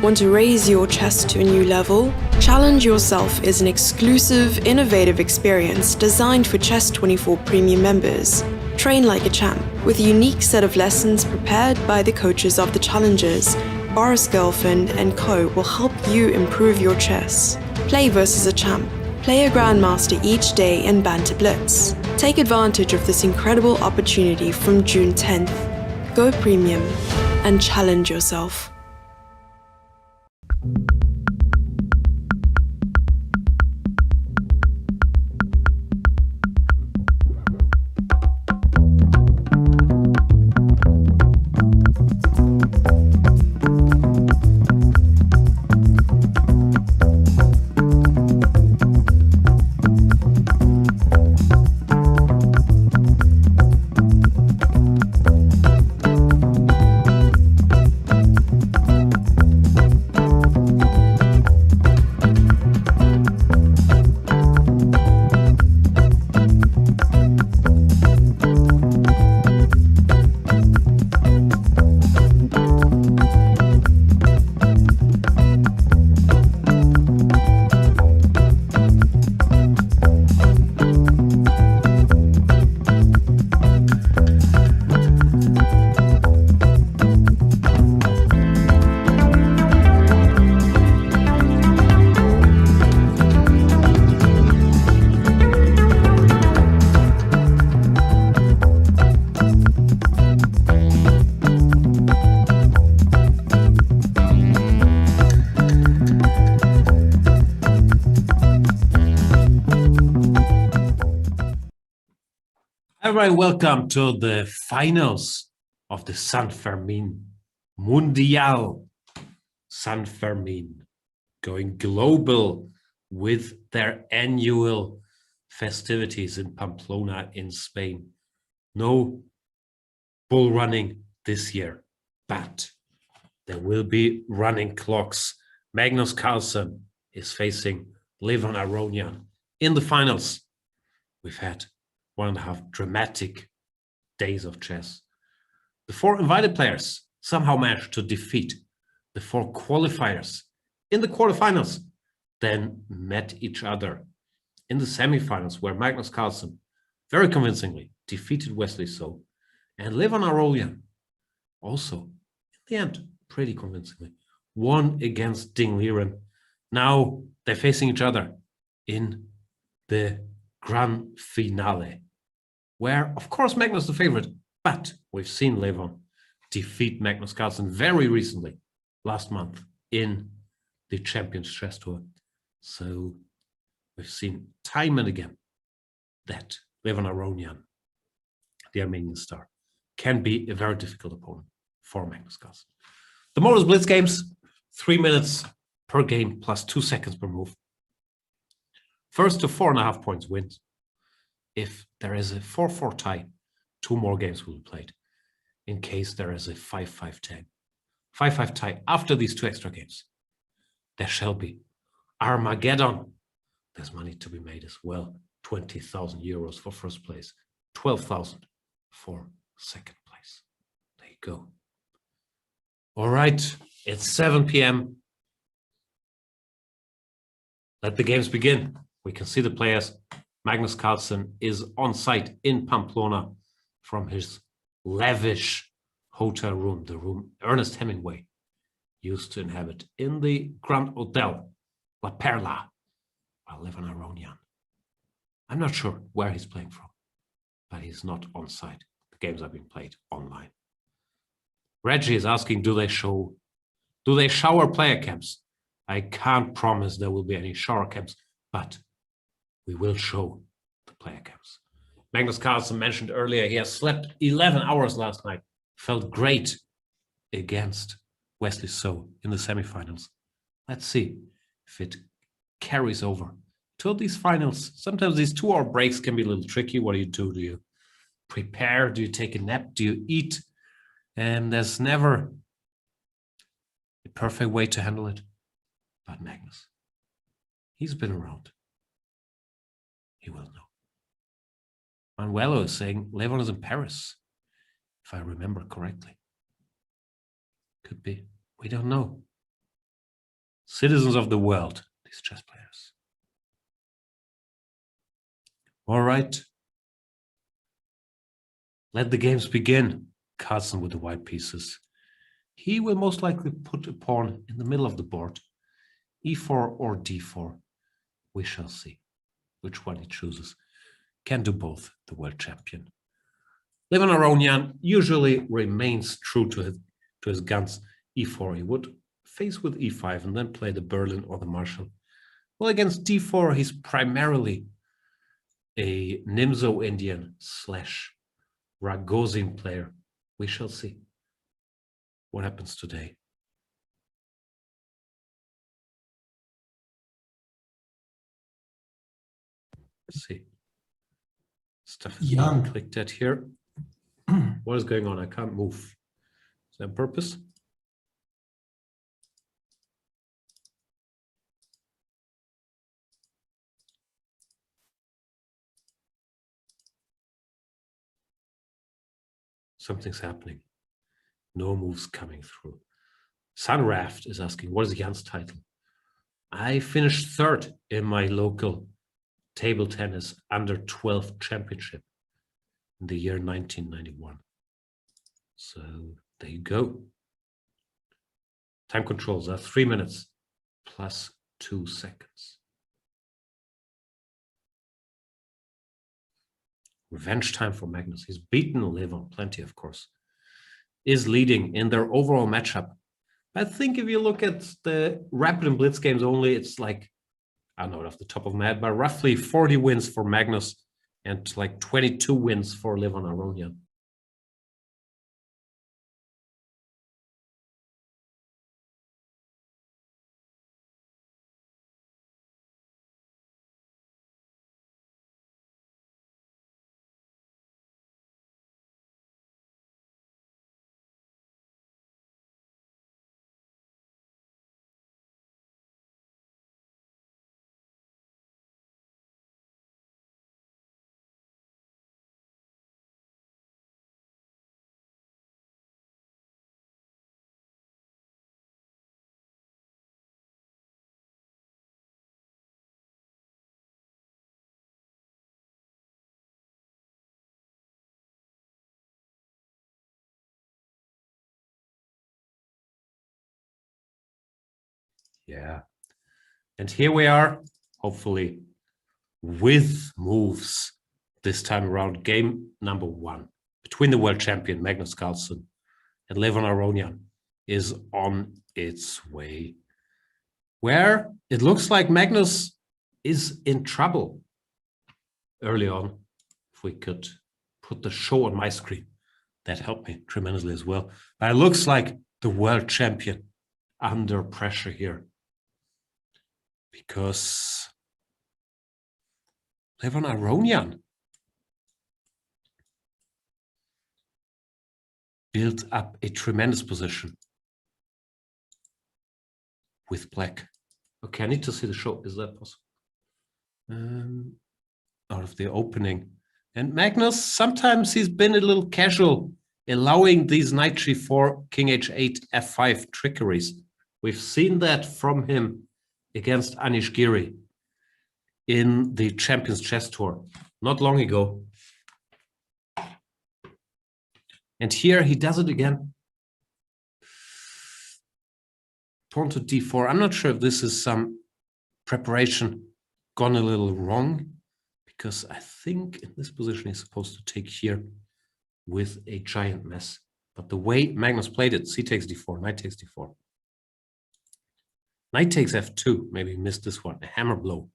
Want to raise your chess to a new level? Challenge Yourself is an exclusive, innovative experience designed for Chess24 Premium members. Train like a champ with a unique set of lessons prepared by the coaches of the challengers. Boris Gelfand and co will help you improve your chess. Play versus a champ. Play a grandmaster each day in Banter Blitz. Take advantage of this incredible opportunity from June 10th. Go premium and challenge yourself. Everybody, welcome to the finals of the San Fermin Mundial. San Fermin going global with their annual festivities in Pamplona in Spain. No bull running this year, but there will be running clocks. Magnus Carlsen is facing Levon Aronian in the finals. We've had 1.5 dramatic days of chess. The 4 invited players somehow managed to defeat the 4 qualifiers in the quarterfinals, then met each other in the semifinals, where Magnus Carlsen very convincingly defeated Wesley So, and Levon Aronian also, in the end, pretty convincingly, won against Ding Liren. Now they're facing each other in the grand finale, where, of course, Magnus is the favorite, but we've seen Levon defeat Magnus Carlsen very recently, last month, in the Champions Chess Tour. So we've seen time and again that Levon Aronian, the Armenian star, can be a very difficult opponent for Magnus Carlsen. The modus blitz games, 3 minutes per game plus 2 seconds per move. First to 4.5 points wins. If there is a 4-4 tie, 2 more games will be played. In case there is a 5-5 tie. 5-5 tie after these 2 extra games, there shall be Armageddon. There's money to be made as well. 20,000 euros for first place, 12,000 for second place. There you go. All right, it's 7 p.m. Let the games begin. We can see the players. Magnus Carlsen is on site in Pamplona from his lavish hotel room, the room Ernest Hemingway used to inhabit in the Grand Hotel La Perla, while Levon Aronian, I'm not sure where he's playing from, but he's not on site. The games are being played online. Reggie is asking, do they shower player camps? I can't promise there will be any shower camps, but we will show the player camps. Magnus Carlsen mentioned earlier, he has slept 11 hours last night. Felt great against Wesley So in the semifinals. Let's see if it carries over to these finals. Sometimes these 2-hour breaks can be a little tricky. What do you do? Do you prepare? Do you take a nap? Do you eat? And there's never a perfect way to handle it. But Magnus, he's been around. He will know. Manuelo is saying Levon is in Paris, if I remember correctly. Could be. We don't know. Citizens of the world, these chess players. All right. Let the games begin. Carlsen with the white pieces. He will most likely put a pawn in the middle of the board. E4 or D4. We shall see which one he chooses. Can do both, the world champion. Levon Aronian usually remains true to his guns. E4, he would face with E5 and then play the Berlin or the Marshall. Well, against D4, he's primarily a Nimzo Indian / Ragozin player. We shall see what happens today. Let's see. Stuff is being clicked at here. What is going on? I can't move. Is that on purpose? Something's happening. No moves coming through. Sunraft is asking, what is Jan's title? I finished third in my local table tennis under 12 championship in the year 1991. So there you go. Time controls are 3 minutes plus 2 seconds. Revenge time for Magnus. He's beaten Levon plenty, of course. Is leading in their overall matchup. I think if you look at the rapid and blitz games only, it's like, I don't know it off the top of my head, but roughly 40 wins for Magnus and like 22 wins for Levon Aronian. Yeah. And here we are, hopefully, with moves this time around. Game number 1 between the world champion Magnus Carlsen and Levon Aronian is on its way. Where it looks like Magnus is in trouble early on. If we could put the show on my screen, that helped me tremendously as well. But it looks like the world champion under pressure here, because Levon Aronian built up a tremendous position with black. Okay, I need to see the show. Is that possible? Out of the opening. And Magnus, sometimes he's been a little casual, allowing these knight g4, king h8, f5 trickeries. We've seen that from him against Anish Giri in the Champions Chess Tour not long ago. And here he does it again. Pawn to d4. I'm not sure if this is some preparation gone a little wrong, because I think in this position he's supposed to take here with a giant mess. But the way Magnus played it, c takes d4, knight takes d4. Knight takes f2, maybe he missed this one, a hammer blow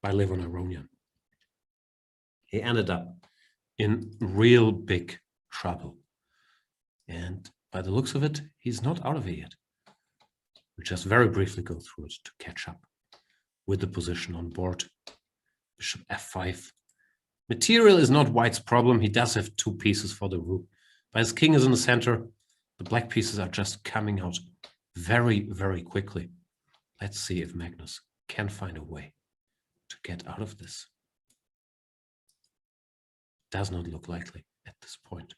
by Levon Aronian. He ended up in real big trouble. And by the looks of it, he's not out of it yet. We'll just very briefly go through it to catch up with the position on board. Bishop f5. Material is not White's problem. He does have 2 pieces for the rook. But his king is in the center. The black pieces are just coming out very, very quickly. Let's see if Magnus can find a way to get out of this. Does not look likely at this point.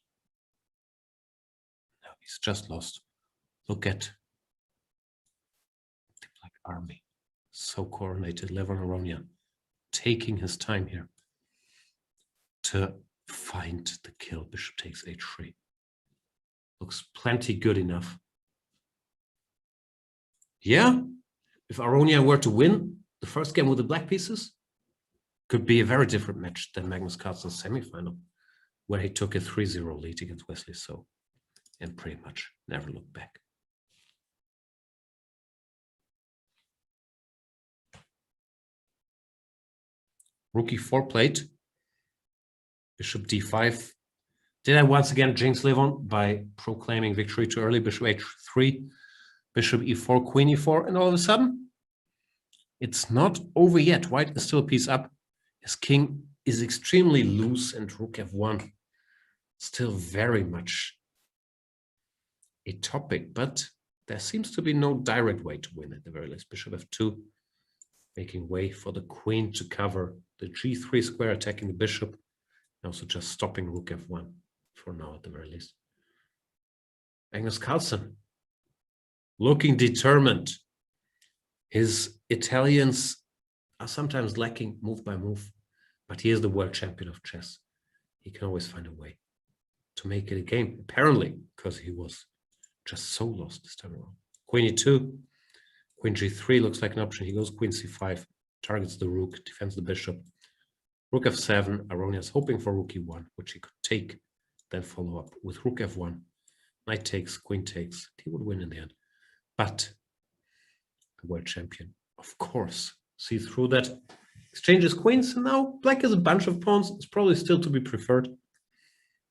No, he's just lost. Look at the black army. So coordinated, Levon Aronian, taking his time here to find the kill. Bishop takes h3. Looks plenty good enough. Yeah, if Aronian were to win the first game with the black pieces, could be a very different match than Magnus Carlsen's semifinal, where he took a 3-0 lead against Wesley So and pretty much never looked back. Rook e4 played. Bishop d5. Did I once again jinx Levon by proclaiming victory too early? Bishop h3, bishop e4, queen e4, and all of a sudden, it's not over yet. White is still a piece up. His king is extremely loose, and rook f1 still very much a topic, but there seems to be no direct way to win at the very least. Bishop f2, making way for the queen to cover the g3 square, attacking the bishop, and also just stopping rook f1 for now at the very least. Magnus Carlsen looking determined. His Italians are sometimes lacking move by move, but he is the world champion of chess. He can always find a way to make it a game, apparently, because he was just so lost this time around. Queen e2, queen g3 looks like an option. He goes queen c5, targets the rook, defends the bishop. Rook f7, Aronian is hoping for rook e1, which he could take, then follow up with rook f1. Knight takes, queen takes. He would win in the end. But the world champion, of course, see through that, exchanges queens, and now black has a bunch of pawns. It's probably still to be preferred,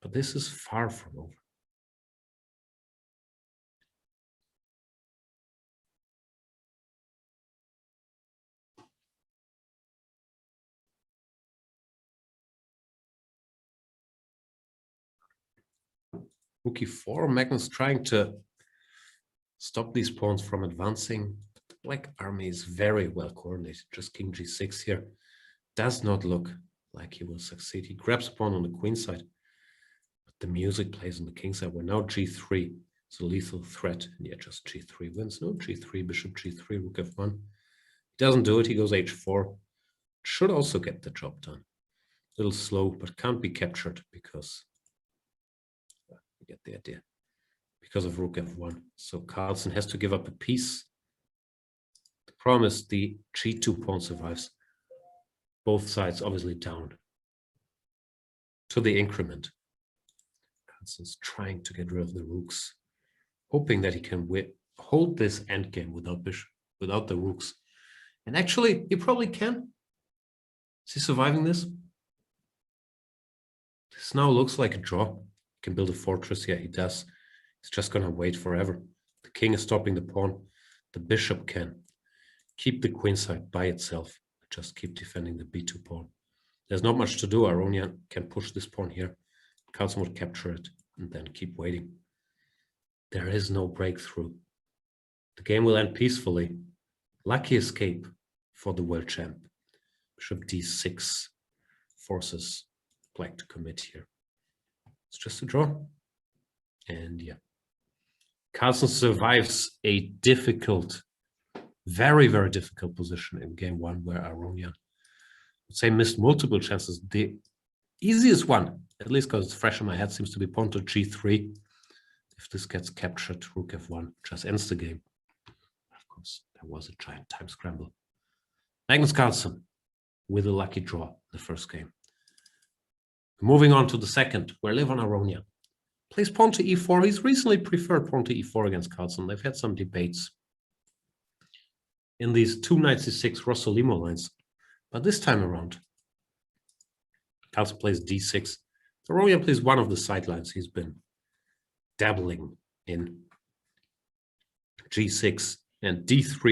but this is far from over. Rook e4, Magnus trying to stop these pawns from advancing. The black army is very well coordinated. Just king g6 here does not look like he will succeed. He grabs a pawn on the queen side, but the music plays on the king side, where now g3 is a lethal threat. And yeah, just g3 wins. No, g3, bishop g3, rook f1. He doesn't do it. He goes h4. Should also get the job done. A little slow, but can't be captured because you get the idea. Because of rook f1. So Carlsen has to give up a piece. The problem is the g2 pawn survives. Both sides obviously down to the increment. Carlsen's trying to get rid of the rooks, hoping that he can hold this endgame without the rooks. And actually, he probably can. Is he surviving this? This now looks like a draw. He can build a fortress. Yeah, he does. He's just going to wait forever. The king is stopping the pawn. The bishop can keep the queen side by itself. Just keep defending the b2 pawn. There's not much to do. Aronian can push this pawn here. Carlsen would capture it and then keep waiting. There is no breakthrough. The game will end peacefully. Lucky escape for the world champ. Bishop d6 forces black to commit here. It's just a draw. And yeah. Carlsen survives a difficult, very, very difficult position in game one, where Aronian, I'd say, missed multiple chances. The easiest one, at least because it's fresh in my head, seems to be pawn to g3. If this gets captured, rook f1 just ends the game. Of course, there was a giant time scramble. Magnus Carlsen with a lucky draw the first game. Moving on to the second, where Levon Aronian plays pawn to e4. He's recently preferred pawn to e4 against Carlsen. They've had some debates in these 296 Rossolimo lines. But this time around, Carlsen plays d6. Aronian plays one of the sidelines he's been dabbling in. g6 and d3.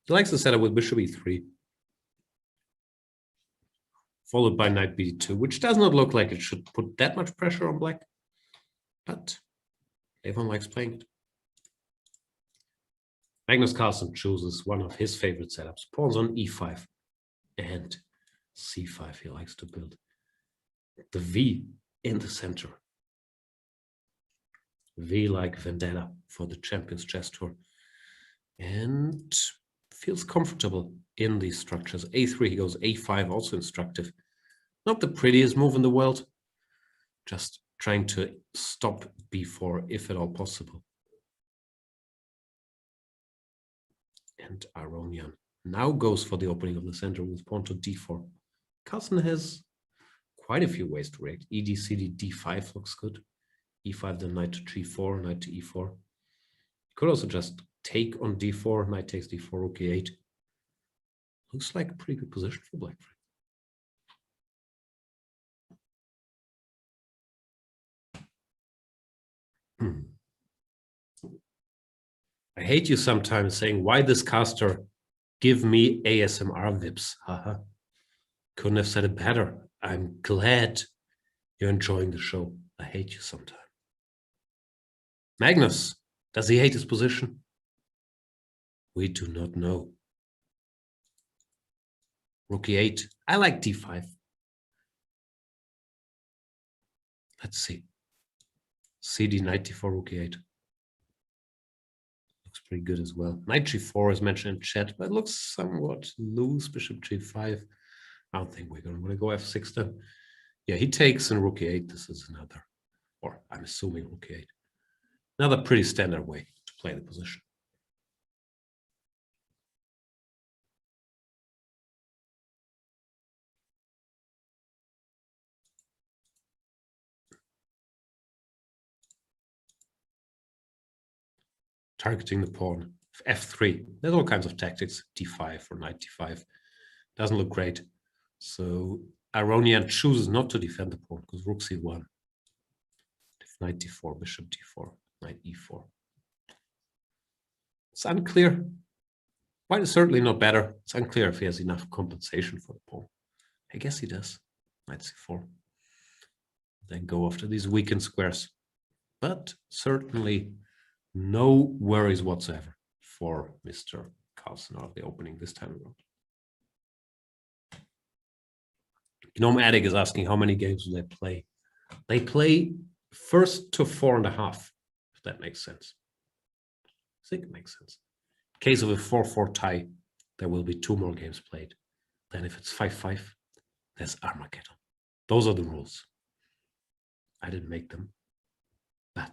He likes the setup with bishop e3, followed by knight b2, which does not look like it should put that much pressure on black. But Levon likes playing it. Magnus Carlsen chooses one of his favorite setups. Pawns on e5 and c5. He likes to build the V in the center. V like Vendetta for the Champions Chess Tour. And feels comfortable in these structures. A3, he goes A5, also instructive. Not the prettiest move in the world, just trying to stop B4 if at all possible. And Aronian now goes for the opening of the center with pawn to D4. Carlsen has quite a few ways to react. ED, CD, D5 looks good. E5, then knight to G4, knight to E4. Could also just take on D4, knight takes D4, rook E8. Looks like a pretty good position for black. I hate you sometimes saying, why this caster give me ASMR vips? Haha. Couldn't have said it better. I'm glad you're enjoying the show. I hate you sometimes. Magnus, does he hate his position? We do not know. Rook E8. I like D5. Let's see. CD, knight D4, rook E8. Looks pretty good as well. Knight G4 is mentioned in chat, but it looks somewhat loose. Bishop G5. I don't think we're going to want to go F6 then. Yeah, he takes in rook E8. This is another, or I'm assuming rook E8. Another pretty standard way to play the position. Targeting the pawn, F3. There's all kinds of tactics, D5 or knight D5. Doesn't look great. So Aronian chooses not to defend the pawn because rook C1. Knight D4, bishop D4, knight E4. It's unclear. White is certainly not better. It's unclear if he has enough compensation for the pawn. I guess he does. Knight C4. Then go after these weakened squares. But certainly no worries whatsoever for Mr. Carlsen out of the opening this time around. Gnome Attic is asking how many games do they play? They play first to 4.5, if that makes sense. I think it makes sense. In case of a 4-4 tie, there will be 2 more games played. Then if it's 5-5, there's Armageddon. Those are the rules. I didn't make them, but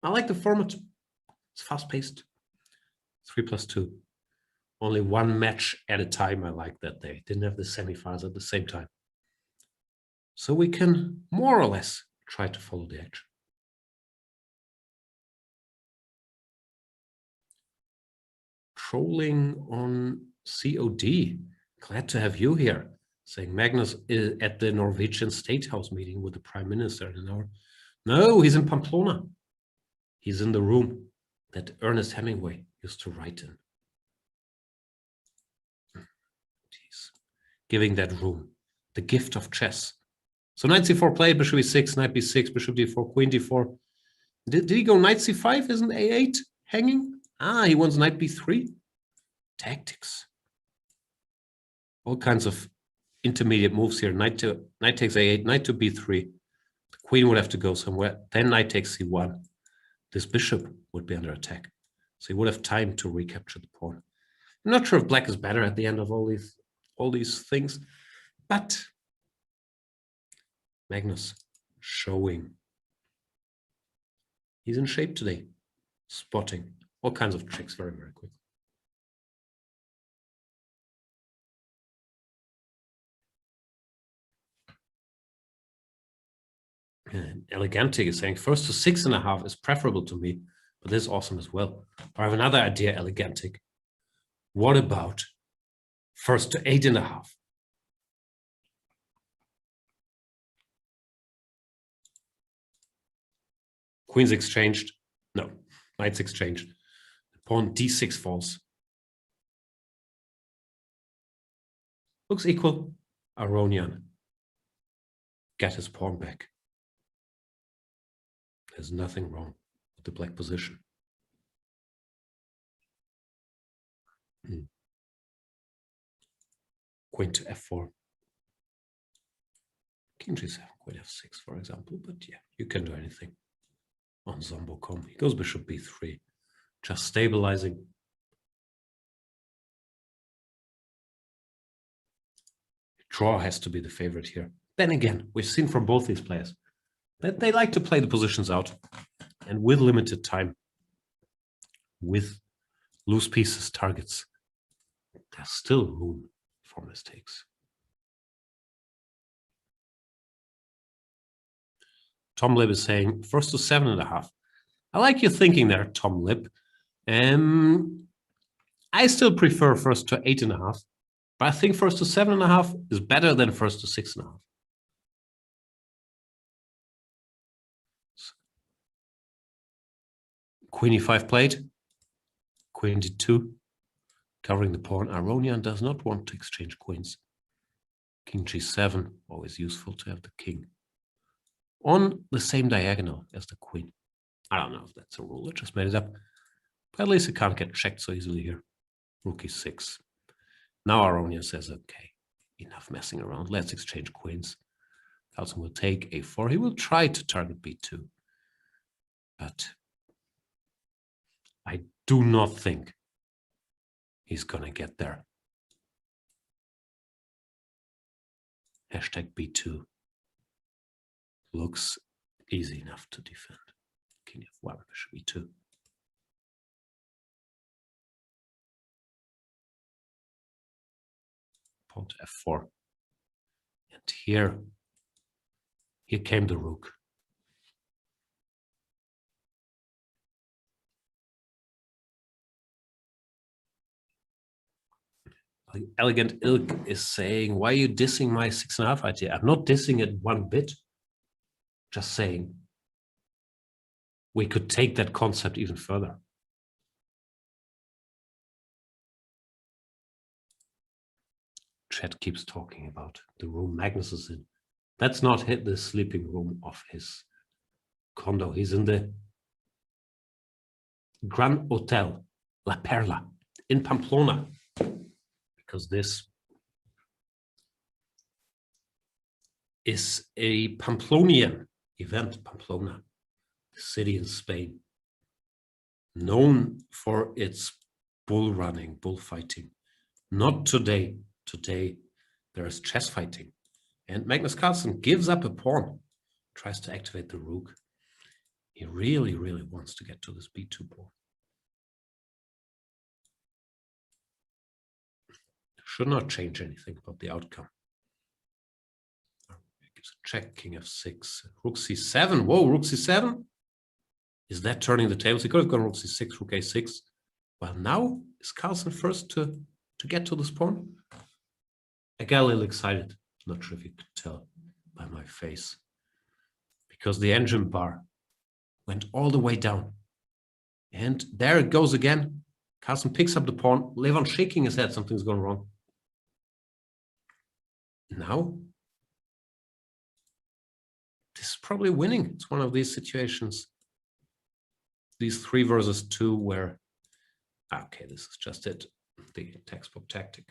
I like the format. It's fast-paced. 3+2. Only 1 match at a time. I like that they didn't have the semifinals at the same time. So we can more or less try to follow the action. Trolling on COD. Glad to have you here. Saying Magnus is at the Norwegian State House meeting with the Prime Minister in an hour. No, he's in Pamplona. He's in the room that Ernest Hemingway used to write in. He's giving that room the gift of chess. So knight c4 played, bishop e6, knight b6, bishop d4, queen d4. Did he go knight c5? Isn't a8 hanging? Ah, he wants knight b3. Tactics. All kinds of intermediate moves here. Knight takes a8, knight to b3. The queen would have to go somewhere. Then knight takes c1. This bishop would be under attack. So he would have time to recapture the pawn. I'm not sure if black is better at the end of all these things, but Magnus showing. He's in shape today, spotting all kinds of tricks very, very quick. And Elegantic is saying first to 6.5 is preferable to me, but this is awesome as well. I have another idea, Elegantic. What about first to 8.5? Queen's exchanged. No, knight's exchanged. Pawn d6 falls. Looks equal. Aronian. Get his pawn back. There's nothing wrong with the black position. Queen to f4. King g7, queen f6, for example. But yeah, you can do anything on Zombo.com. He goes bishop b3, just stabilizing. Draw has to be the favorite here. Then again, we've seen from both these players that they like to play the positions out, and with limited time, with loose pieces, targets, there's still room for mistakes. Tom Lib is saying first to 7.5. I like your thinking there, Tom Lib. I still prefer first to 8.5, but I think first to 7.5 is better than first to 6.5. Queen e5 played, Queen d2, covering the pawn. Aronian does not want to exchange queens. King g7, always useful to have the king on the same diagonal as the queen. I don't know if that's a rule, I just made it up. But at least it can't get checked so easily here. Rook e6. Now Aronian says, okay, enough messing around. Let's exchange queens. Carlsen will take a4. He will try to target b2. But I do not think he's going to get there. Hashtag b2 looks easy enough to defend. King f1, bishop e2. Pawn to f4. And here came the rook. Elegant Ilk is saying, why are you dissing my 6.5 idea? I'm not dissing it one bit. Just saying we could take that concept even further. Chat keeps talking about the room Magnus is in. That's not the sleeping room of his condo. He's in the Gran Hotel La Perla in Pamplona, because this is a Pamplonian event. Pamplona, the city in Spain, known for its bull running, bullfighting. Not today. Today there is chess fighting. And Magnus Carlsen gives up a pawn, tries to activate the rook. He really, really wants to get to this b2 pawn. Should not change anything about the outcome. Gives a check, king f6, rook c7. Whoa, rook c7? Is that turning the tables? He could have gone rook c6, rook a6. Well, now is Carlsen first to get to this pawn? I got a little excited. Not sure if you could tell by my face, because the engine bar went all the way down. And there it goes again. Carlsen picks up the pawn. Levon shaking his head. Something's gone wrong. Now, this is probably winning. It's one of these situations, these 3 versus 2, where, okay, this is just it. The textbook tactic,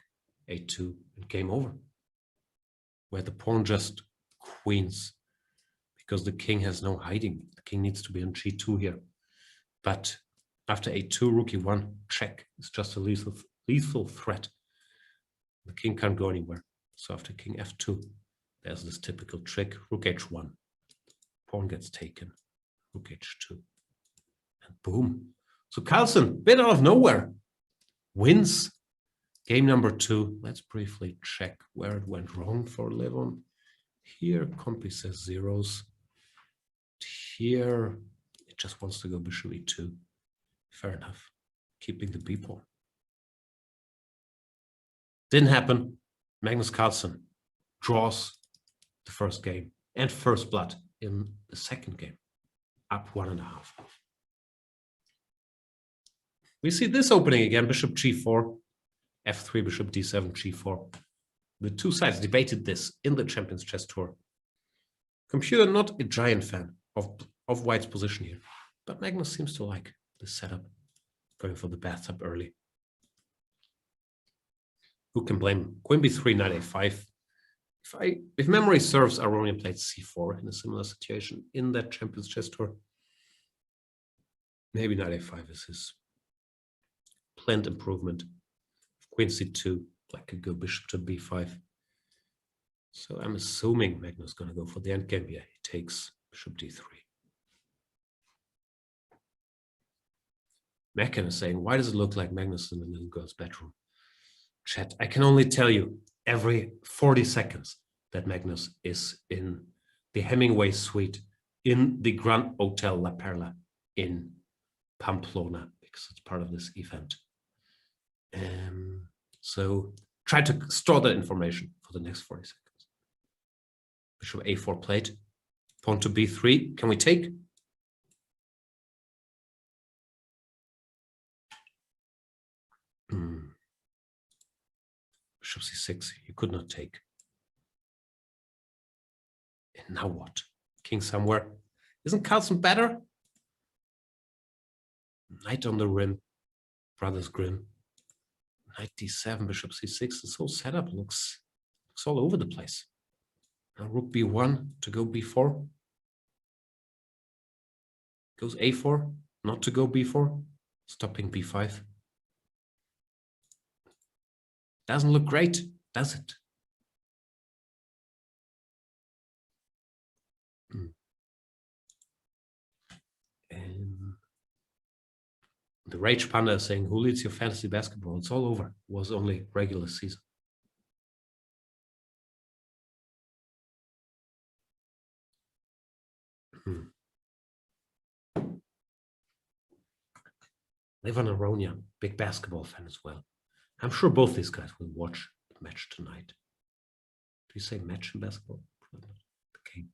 a2, and game over. Where the pawn just queens, because the king has no hiding. The king needs to be on g2 here. But after a2, rook e1, check. It's just a lethal threat. The king can't go anywhere. So after king f2, there's this typical trick, rook h1. Pawn gets taken, rook h2. And boom. So Carlsen, bit out of nowhere, wins game number 2. Let's briefly check where it went wrong for Levon. Here, Compi says zeros. Here, it just wants to go bishop e2. Fair enough. Keeping the b pawn. Didn't happen. Magnus Carlsen draws the first game and first blood in the second game, up 1.5. We see this opening again, bishop g4, f3, bishop d7, g4. The two sides debated this in the Champions Chess Tour. Computer not a giant fan of White's position here, but Magnus seems to like this setup, going for the bathtub early. Who can blame him? Queen b3, knight a5. If memory serves, Aronian played c4 in a similar situation in that Champions Chess Tour. Maybe knight a5 is his planned improvement. Queen c2, Black could go bishop to b5. So I'm assuming Magnus is going to go for the endgame here. He takes bishop d3. Mecken is saying, why does it look like Magnus is in the little girl's bedroom? Chat, I can only tell you every 40 seconds that Magnus is in the Hemingway suite in the Grand Hotel La Perla in Pamplona, because it's part of this event. So try to store that information for the next 40 seconds. Bishop a4 played. Pawn to b3. Can we take? Bishop c6. You could not take. And now what? King somewhere. Isn't Carlsen better? Knight on the rim. Brothers Grimm. Knight d7, bishop c6. This whole setup looks all over the place. Now rook b1 to go b4. Goes a4, not to go b4. Stopping b5. Doesn't look great, does it? And the Rage Panda is saying, who leads your fantasy basketball? It's all over. It was only regular season. Levon and Aronian, big basketball fan as well. I'm sure both these guys will watch the match tonight. Do you say match in basketball? Okay.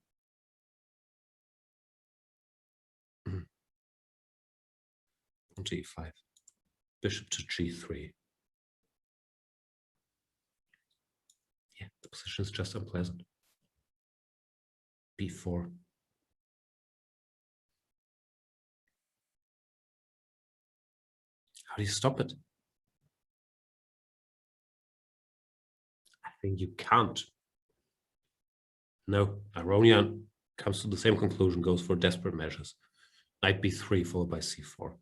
G5. Bishop to G3. Yeah, the position is just unpleasant. B4. How do you stop it? I think you can't. No, Aronian comes to the same conclusion, goes for desperate measures. Knight b3 followed by c4.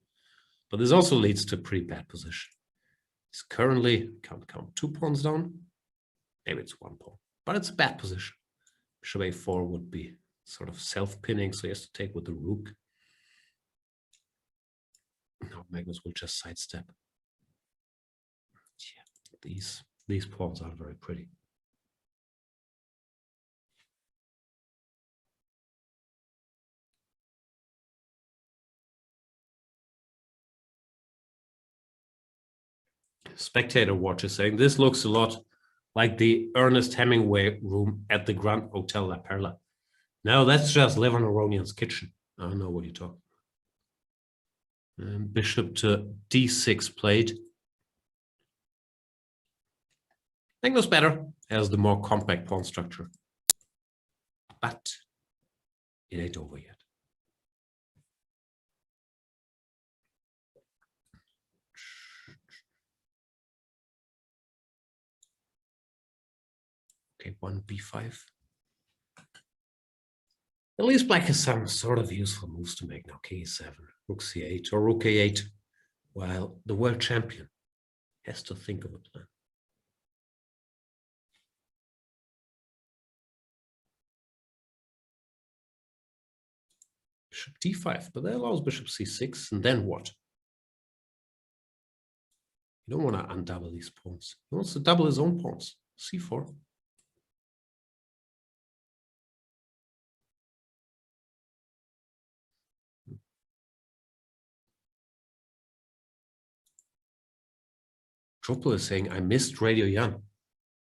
But this also leads to a pretty bad position. He's currently, can't count, 2 pawns down. Maybe it's 1 pawn, but it's a bad position. Bishop a4 would be sort of self-pinning, so he has to take with the rook. Now Magnus will just sidestep. Yeah, these pawns aren't very pretty. Spectator Watch is saying, this looks a lot like the Ernest Hemingway room at the Grand Hotel La Perla. No, that's just Levon Aronian's kitchen. I don't know what you're talking about. Bishop to d6 played. Magnus better, has the more compact pawn structure. But it ain't over yet. Okay, 1b5. At least black has some sort of useful moves to make now. K7, rook c8, or rook a8, while the world champion has to think of a plan. Bishop d5, but that allows bishop c6, and then what? You don't want to undouble these pawns. He wants to double his own pawns. c4. Druppel is saying, I missed Radio Jan.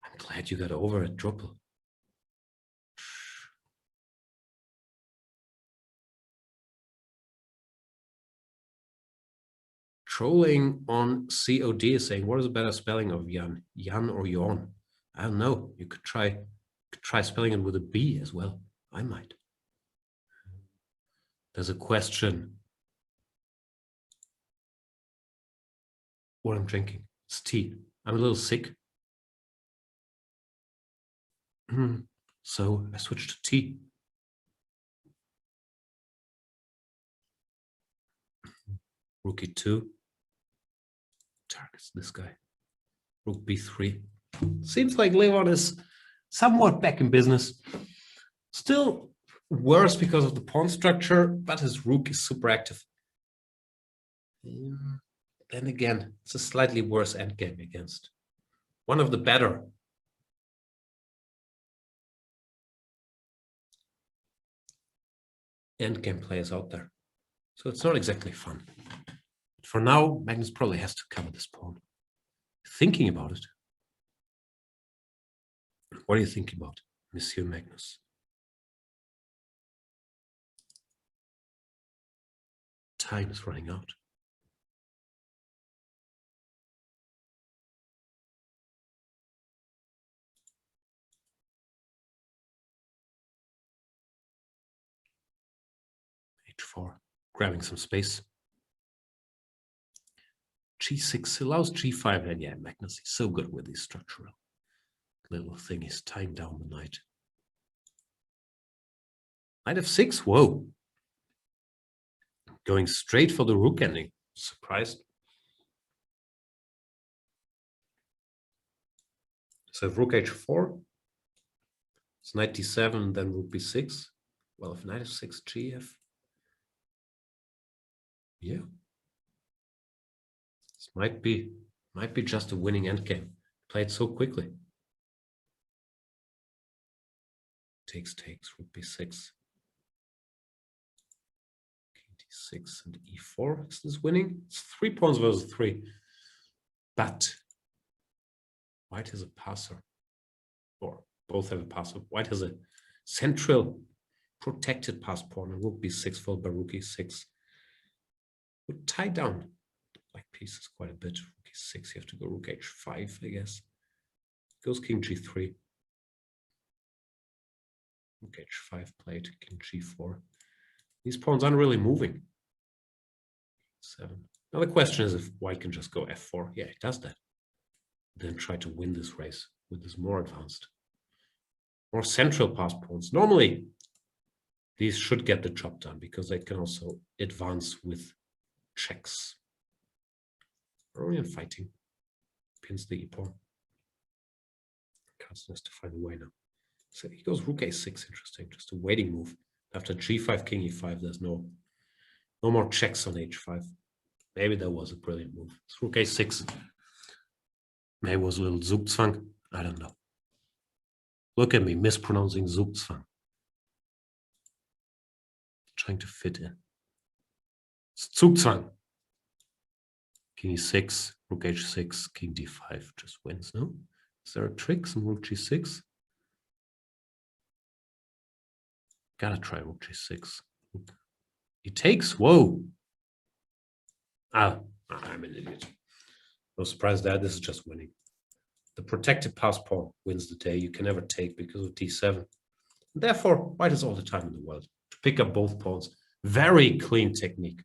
I'm glad you got over it, Druppel. Trolling on COD is saying, what is a better spelling of Jan? Jan or Jan? I don't know. You could try spelling it with a B as well. I might. There's a question. What I'm drinking. It's tea. I'm a little sick. So I switched to tea. Rook e2. Targets this guy. Rook b3. Seems like Levon is somewhat back in business. Still worse because of the pawn structure, but his rook is super active. Then again, it's a slightly worse endgame against one of the better endgame players out there. So it's not exactly fun. For now, Magnus probably has to cover this pawn. Thinking about it. What do you think about Monsieur Magnus? Time is running out. H4, grabbing some space. G6 allows G5, and yeah, Magnus is so good with these structural little thing. He's tying down the knight. Knight f6, whoa. Going straight for the rook ending. Surprised. So rook h4. It's knight d7, then rook b6. Well, if knight f6, gf. Yeah. This might be just a winning endgame. Played so quickly. Takes, rook b6. King d6 and e4. Is this winning? It's 3 pawns versus 3. But white has a passer. Or both have a passer. White has a central protected pass pawn. And rook b6 followed by rook e6. Would tie down black pieces quite a bit. Rook e6, you have to go rook h5, I guess. Goes king g3. Rook h5 played, king g4. These pawns aren't really moving. 7. Now the question is if white can just go f4. Yeah, it does that. Then try to win this race with this more advanced, more central pass pawns. Normally, these should get the job done because they can also advance with checks. Aronian fighting. Pins the e-pawn. Carlsen has to find a way now. So he goes rook a6, interesting, just a waiting move. After g5, king e5, there's no more checks on h5. Maybe that was a brilliant move. It's rook a6. Maybe it was a little Zugzwang. I don't know. Look at me mispronouncing Zugzwang. Trying to fit in. It's Zugzwang. King e6, rook h6, king d5 just wins, no? Is there a trick? Some rook g6? Gotta try rook g6. He takes, whoa. I'm an idiot. No surprise there, this is just winning. The protected pass pawn wins the day. You can never take because of d7. Therefore, white has all the time in the world to pick up both pawns. Very clean technique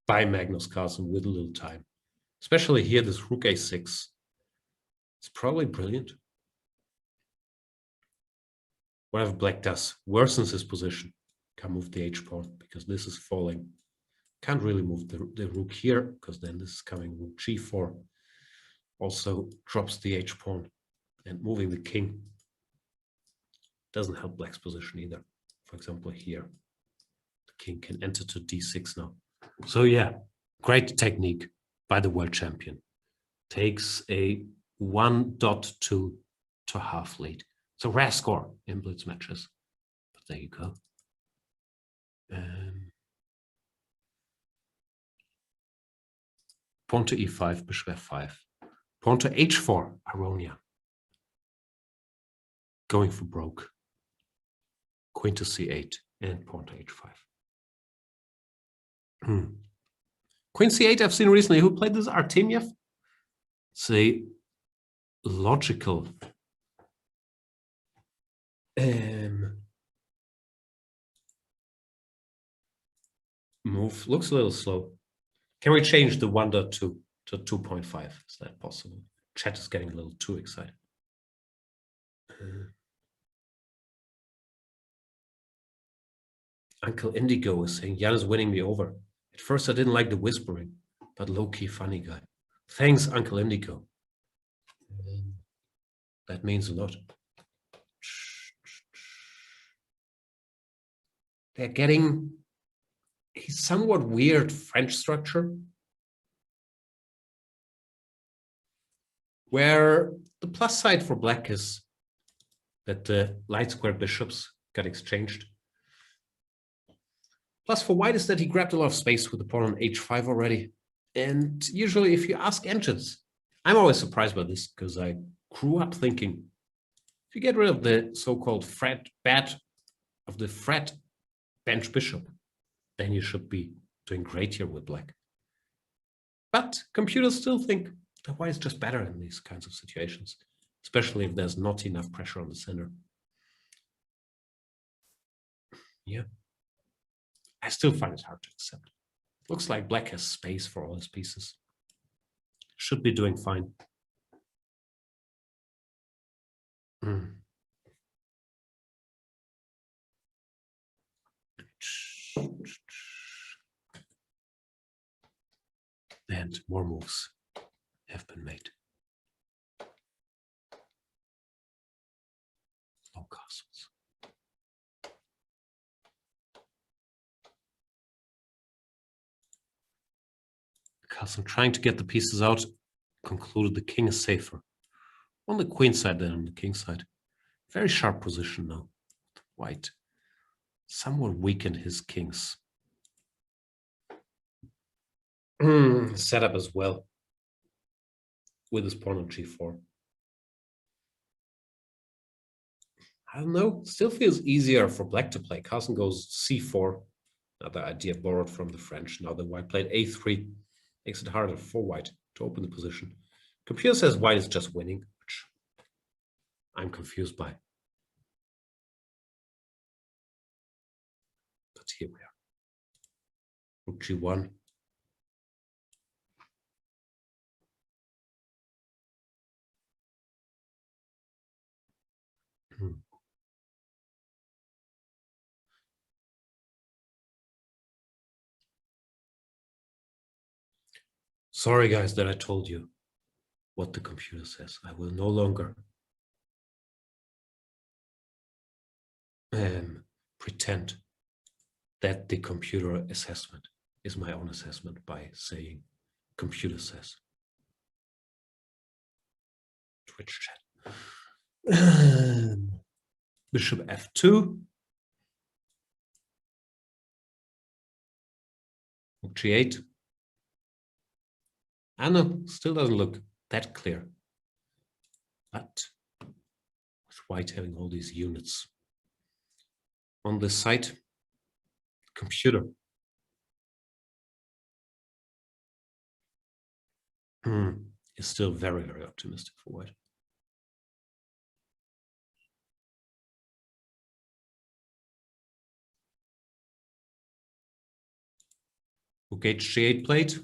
by Magnus Carlsen with a little time. Especially here, this rook a6. It's probably brilliant. Whatever black does worsens his position. Can't move the h-pawn because this is falling. Can't really move the rook here because then this is coming rook g4. Also drops the h-pawn and moving the king doesn't help black's position either. For example, here, the king can enter to d6 now. So yeah, great technique by the world champion. Takes a 1.2 to half lead. It's a rare score in blitz matches, but there you go. Pawn to e5, bishop f5. Pawn to h4, Aronian. Going for broke. Queen to c8 and pawn to h5. Queen c8 I've seen recently. Who played this? Artemiev? It's a logical move. Looks a little slow. Can we change the 1.2 to 2.5? Is that possible? Chat is getting a little too excited. Uncle Indigo is saying, Jan is winning me over. At first I didn't like the whispering, but low-key funny guy. Thanks, Uncle Indigo. That means a lot. they're getting a somewhat weird French structure where the plus side for black is that the light square bishops got exchanged. Plus for white is that he grabbed a lot of space with the pawn on h5 already. And usually if you ask engines, I'm always surprised by this because I grew up thinking, if you get rid of the so-called fret bench bishop, then you should be doing great here with black. But computers still think that white is just better in these kinds of situations, especially if there's not enough pressure on the center. Yeah. I still find it hard to accept. Looks like black has space for all his pieces. Should be doing fine. And more moves have been made. No castles. Carlsen trying to get the pieces out, concluded the king is safer. On the queen side than on the king side. Very sharp position now. White somewhat weakened his kings. Setup as well with his pawn on g4. I don't know, still feels easier for black to play. Carlsen goes c4, another idea borrowed from the French. Now the white played a3, makes it harder for white to open the position. Computer says white is just winning, which I'm confused by. But here we are. Rook g1. Sorry, guys, that I told you what the computer says. I will no longer pretend that the computer assessment is my own assessment by saying computer says. Twitch chat. Bishop f2. Rook g8. Anna still doesn't look that clear. But with white having all these units on this side, computer is still very, very optimistic for white. Rook h8 played.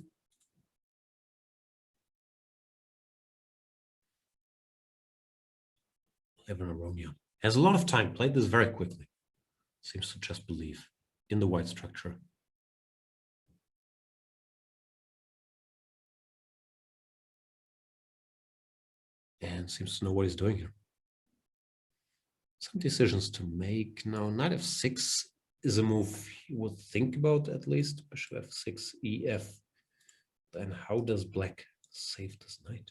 Levon Aronian has a lot of time, played this very quickly. Seems to just believe in the white structure. And seems to know what he's doing here. Some decisions to make. Now, knight f6 is a move you would think about at least. Bishop f6, ef. Then how does black save this knight?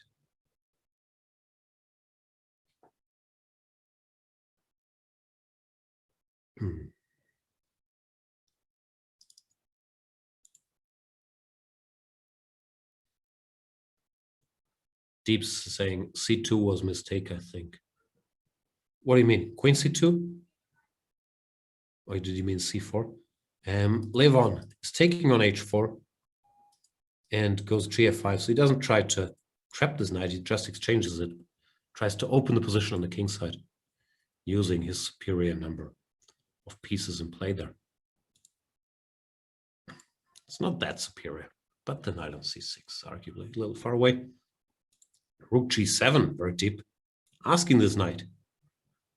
Deep's saying c2 was a mistake, I think. What do you mean? Queen c2? Or did you mean c4? Levon is taking on h4 and goes gf5. So he doesn't try to trap this knight, he just exchanges it. Tries to open the position on the king side using his superior number of pieces in play there. It's not that superior, but the knight on c6, arguably a little far away. Rook g7, very deep, asking this knight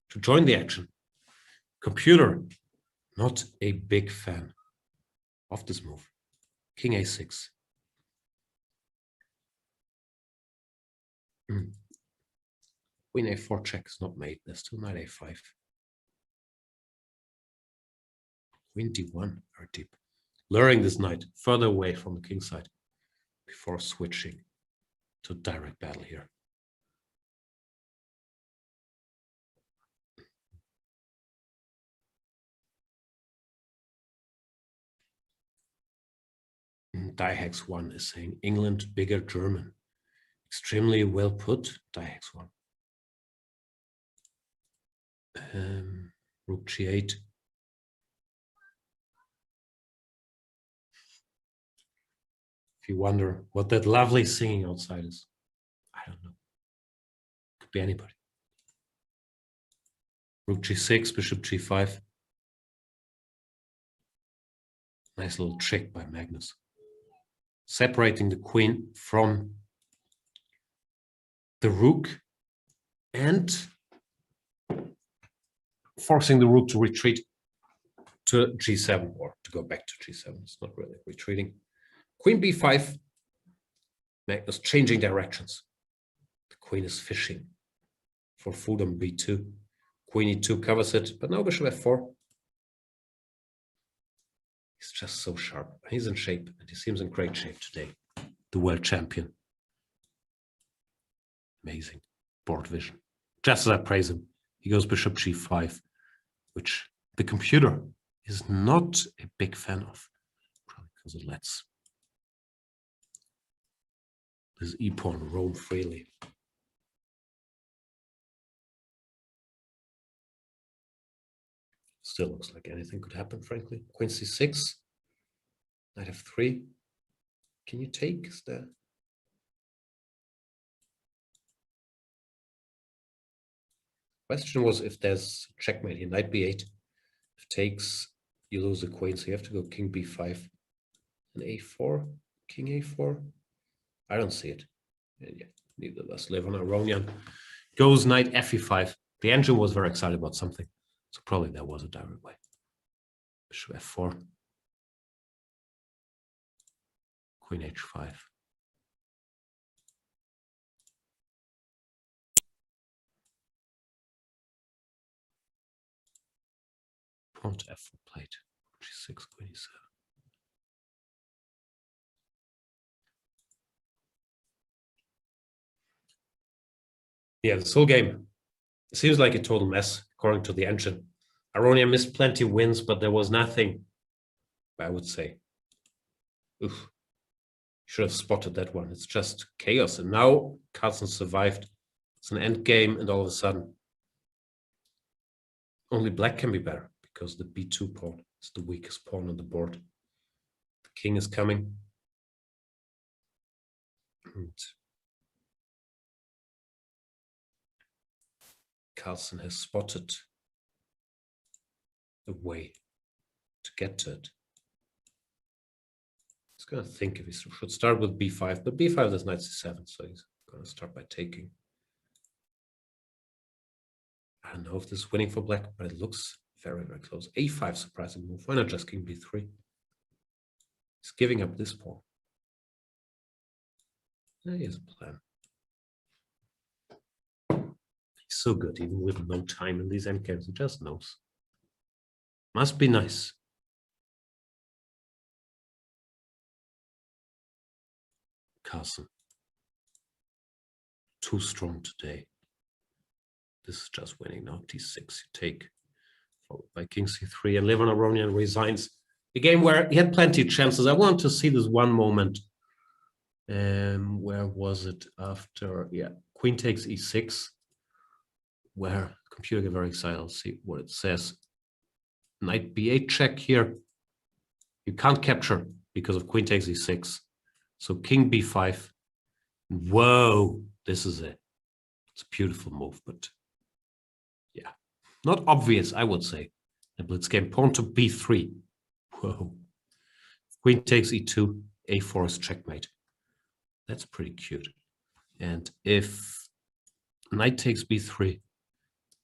to join the action. Computer, not a big fan of this move. King a6. Queen a4 check is not made. There's still knight a5. Queen d1, very deep. Luring this knight further away from the king side before switching to direct battle here. Dihex 1 is saying England, bigger German. Extremely well put, Dihex 1. Rook g8. If you wonder what that lovely singing outside is, I don't know. Could be anybody. Rook g6, bishop g5. Nice little trick by Magnus. Separating the queen from the rook and forcing the rook to retreat to g7 or to go back to g7. It's not really retreating. Queen b5. Magnus changing directions. The queen is fishing for food on b2. Queen e2 covers it, but now bishop f4. He's just so sharp. He's in shape, and he seems in great shape today. The world champion. Amazing. Board vision. Just as I praise him, he goes bishop g5, which the computer is not a big fan of, probably because it lets this e-pawn roam freely. Still looks like anything could happen, frankly. Queen c6, knight f3. Can you take? Is there? Question was if there's checkmate here. Knight b8. If takes, you lose the queen, so you have to go king b5 and a4, king a4. I don't see it. And yeah, neither does Levon. Aronian goes knight fe5. The engine was very excited about something. So probably there was a direct way. Bishop f4. Queen h5. Pawn to f4 plate. g6, queen e7. Yeah, this whole game seems like a total mess, according to the engine. Aronian missed plenty of wins, but there was nothing, I would say. Oof. Should have spotted that one. It's just chaos. And now Carlsen survived. It's an end game, and all of a sudden, only black can be better because the b2 pawn is the weakest pawn on the board. The king is coming. And Carlsen has spotted a way to get to it. He's going to think if he should start with b5, but b5 is knight c7, so he's going to start by taking. I don't know if this is winning for black, but it looks very, very close. a5, surprising move. Why not just king b3? He's giving up this pawn. He has a plan. He's so good, even with no time in these endgames. He just knows. Must be nice. Carlsen. Too strong today. This is just winning now. d6 you take, followed by king c3, and Levon Aronian resigns. A game where he had plenty of chances. I want to see this one moment. Where was it after? Yeah, queen takes e6, where the computer get very excited. I'll see what it says. Knight b8 check here. You can't capture because of queen takes e6. So king b5. Whoa, this is it. It's a beautiful move, but yeah, not obvious, I would say. The blitz game, pawn to b3. Whoa. Queen takes e2, a4 is checkmate. That's pretty cute. And if knight takes b3,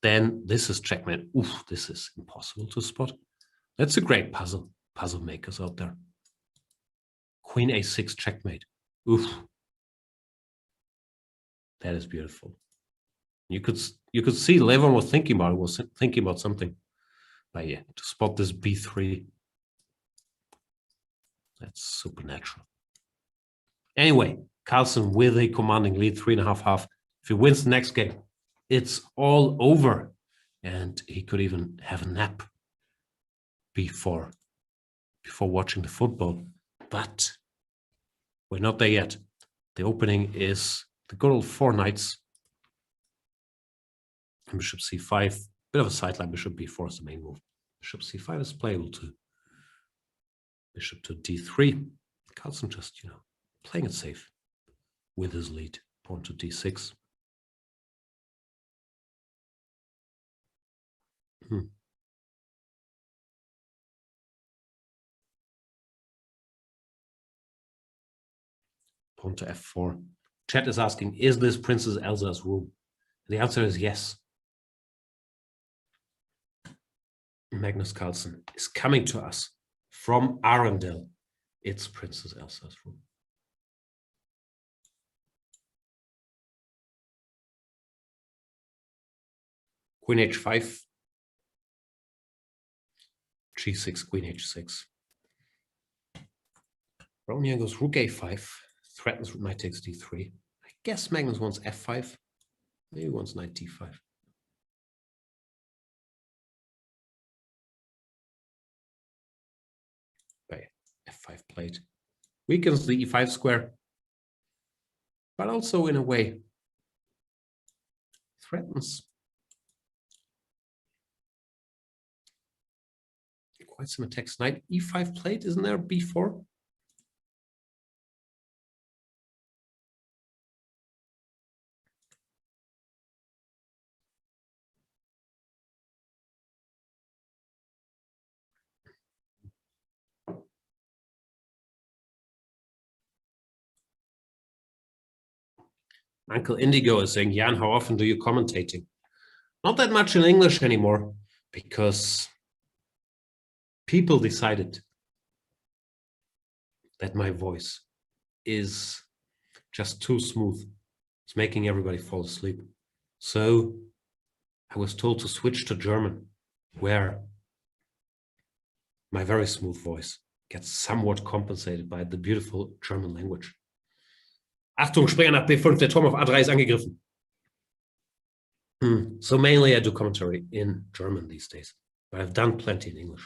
then this is checkmate. Oof, this is impossible to spot. That's a great puzzle makers out there. Queen a6 checkmate. Oof. That is beautiful. You could see Levon was thinking about something. But yeah, to spot this b3 That's supernatural. Anyway, Carlsen with a commanding lead, 3.5. If he wins the next game, it's all over. And he could even have a nap before watching the football. But we're not there yet. The opening is the good old 4 knights. Bishop c5, bit of a sideline. Bishop b4 is the main move. Bishop c5 is playable too. Bishop to d3. Carlsen just, playing it safe with his lead. Pawn to d6. Pawn to f4. Chat is asking, is this Princess Elsa's room? The answer is yes. Magnus Carlsen is coming to us from Arendelle. It's Princess Elsa's room. Queen h5. g6, queen h6. Aronian goes rook a5. Threatens knight takes d3. I guess Magnus wants f5. Maybe wants knight d5. By f5 played. Weakens the e5 square. But also in a way threatens quite some attacks. Knight e5 played, isn't there b4? Uncle Indigo is saying, Jan, how often do you commentating? Not that much in English anymore, because people decided that my voice is just too smooth. It's making everybody fall asleep. So I was told to switch to German, where my very smooth voice gets somewhat compensated by the beautiful German language. Achtung, Springer nach B5, der Turm auf A3 ist angegriffen. So mainly I do commentary in German these days, but I've done plenty in English.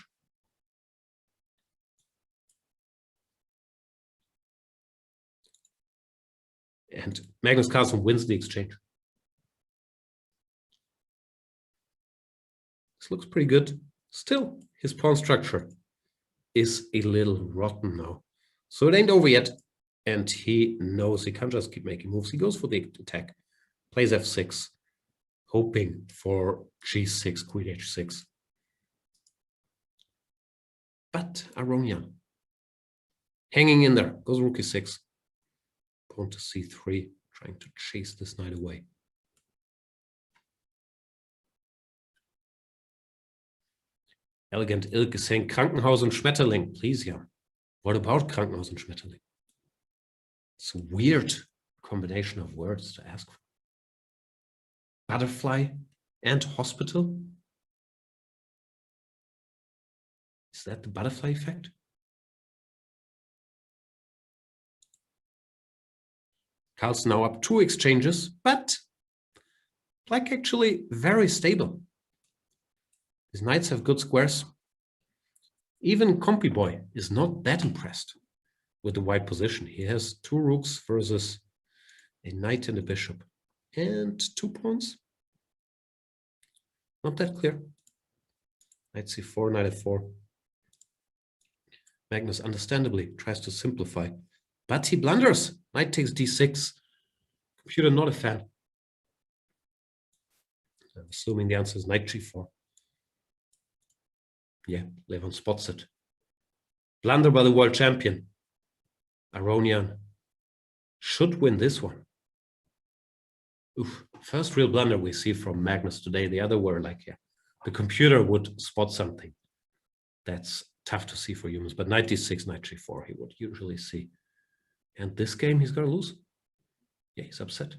And Magnus Carlsen wins the exchange. This looks pretty good. Still, his pawn structure is a little rotten now. So it ain't over yet. And he knows he can't just keep making moves. He goes for the attack, plays f6, hoping for g6, queen h6. But Aronian, hanging in there, goes rook e6, pawn to c3, trying to chase this knight away. Elegant Ilk is saying Krankenhaus und Schmetterling. Please, Jan. What about Krankenhaus und Schmetterling? It's a weird combination of words to ask for. Butterfly and hospital? Is that the butterfly effect? Carlsen now up 2 exchanges, but black actually very stable. His knights have good squares. Even Compy Boy is not that impressed with the white position. He has 2 rooks versus a knight and a bishop and 2 pawns. Not that clear. Knight c4, knight f4. Magnus understandably tries to simplify, but he blunders. Knight takes d6. Computer not a fan. I'm assuming the answer is knight g4. Yeah, Levon spots it. Blunder by the world champion. Aronian should win this one. Oof. First real blunder we see from Magnus today. The other were like, yeah, the computer would spot something that's tough to see for humans. But knight d6, knight g4, he would usually see. And this game, he's going to lose. Yeah, he's upset.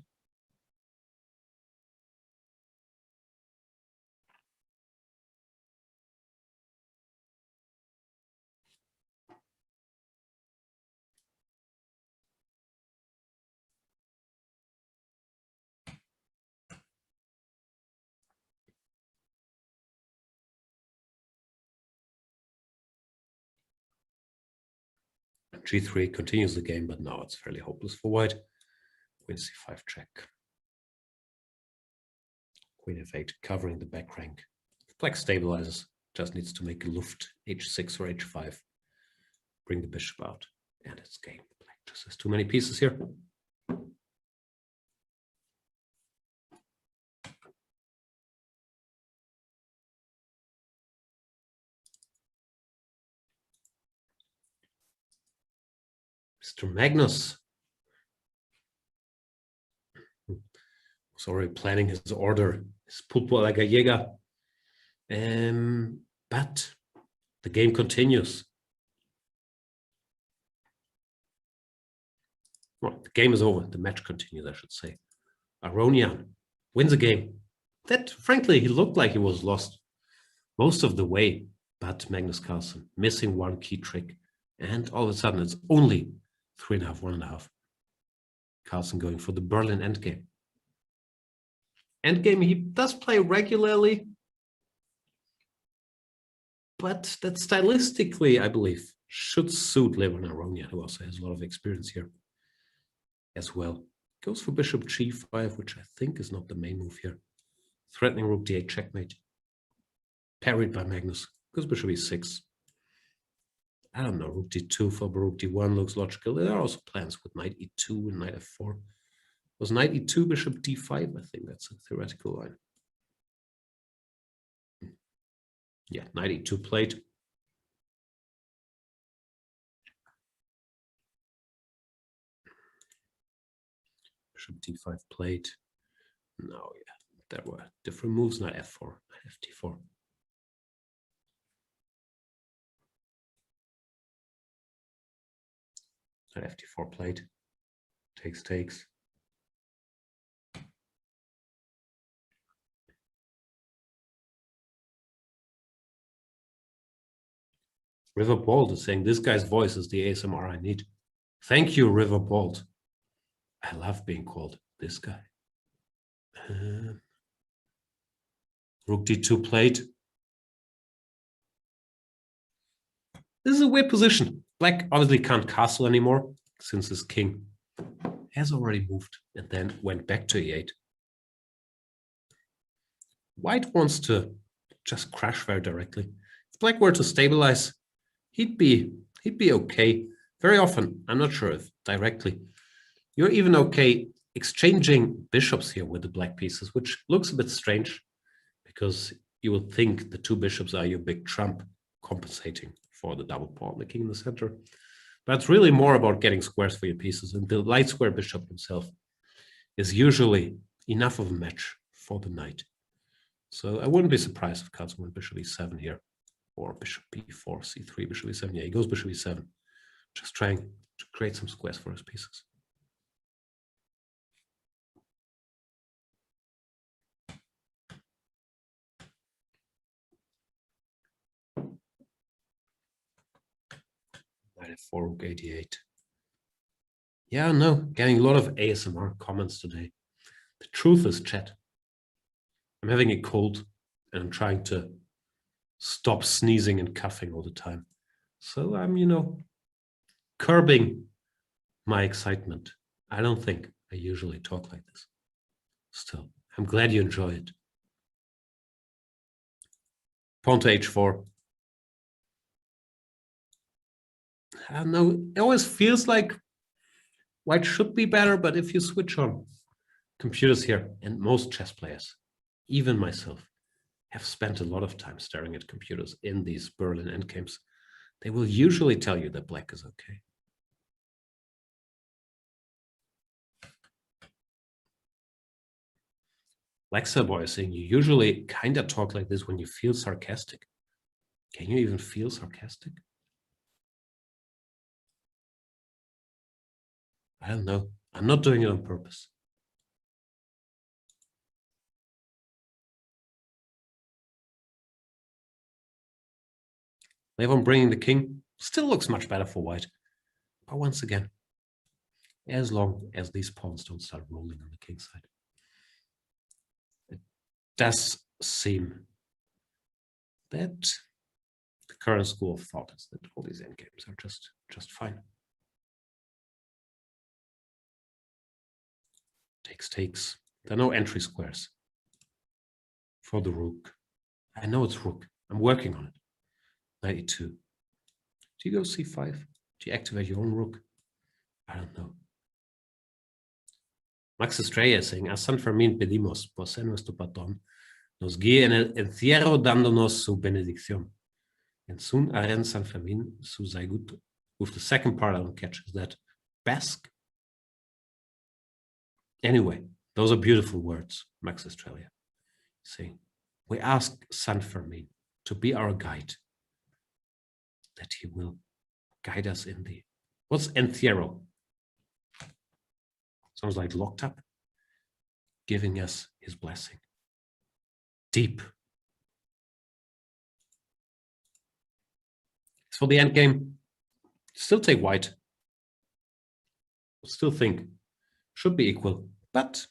G3 continues the game, but now it's fairly hopeless for white. Queen C5 check. Queen F8 covering the back rank. Black stabilizes, just needs to make a Luft H6 or H5. Bring the bishop out, and it's game. Black just has too many pieces here. Mr. Magnus was already planning his order, his pulpo la gallega. But the game continues. Well, the game is over. The match continues, I should say. Aronian wins the game. That, frankly, he looked like he was lost most of the way, but Magnus Carlsen missing one key trick. And all of a sudden, it's only 3.5, 1.5. Carlsen going for the Berlin endgame. Endgame he does play regularly, but that stylistically, I believe, should suit Levon Aronian, who also has a lot of experience here as well. Goes for bishop g5, which I think is not the main move here. Threatening rook d8 checkmate. Parried by Magnus. Goes bishop e6. I don't know, rook d2 for rook d1 looks logical. There are also plans with knight e2 and knight f4. Was knight e2, bishop d5? I think that's a theoretical line. Yeah, knight e2 played. Bishop d5 played. No, yeah, there were different moves. Knight f4, knight ft4. Knight ft4 played. Takes. River Bolt is saying, this guy's voice is the ASMR I need. Thank you, River Bolt. I love being called this guy. Rook d2 played. This is a weird position. Black obviously can't castle anymore since his king has already moved and then went back to e8. White wants to just crash very directly. If Black were to stabilize, he'd be okay. Very often, I'm not sure if directly, you're even okay exchanging bishops here with the black pieces, which looks a bit strange because you would think the two bishops are your big trump compensating for the double pawn, the king in the center. But it's really more about getting squares for your pieces, and the light square bishop himself is usually enough of a match for the knight. So I wouldn't be surprised if Carlsen went bishop e7 here, or bishop b4, c3, bishop e7. Yeah, he goes bishop e7, just trying to create some squares for his pieces. Knight f4, rook a8. Yeah, no, getting a lot of ASMR comments today. The truth is, chat, I'm having a cold and I'm trying to stop sneezing and coughing all the time. So I'm, curbing my excitement. I don't think I usually talk like this. Still, I'm glad you enjoy it. Pawn to h4. I don't know, it always feels like white should be better, but if you switch on computers here, and most chess players, even myself, have spent a lot of time staring at computers in these Berlin endgames, they will usually tell you that black is okay. Lexa Boy is saying, you usually kind of talk like this when you feel sarcastic. Can you even feel sarcastic? I don't know. I'm not doing it on purpose. Levon bringing the king still looks much better for white. But once again, as long as these pawns don't start rolling on the king side, it does seem that the current school of thought is that all these endgames are just fine. Takes. There are no entry squares for the rook. I know it's rook. I'm working on it. 92. Do you go c5? Do you activate your own rook? I don't know. Max Estrella is saying, a San Fermín pedimos, por ser nuestro patrón, nos guíe en el encierro dándonos su benedicción. And soon aren San Fermín su zaiguto. With the second part I don't catch. Is that Basque? Anyway, those are beautiful words, Max Estrella. See, we ask San Fermín to be our guide, that he will guide us in the... What's encierro? Sounds like locked up, giving us his blessing. Deep. As for the end game, still take white. Still think should be equal, but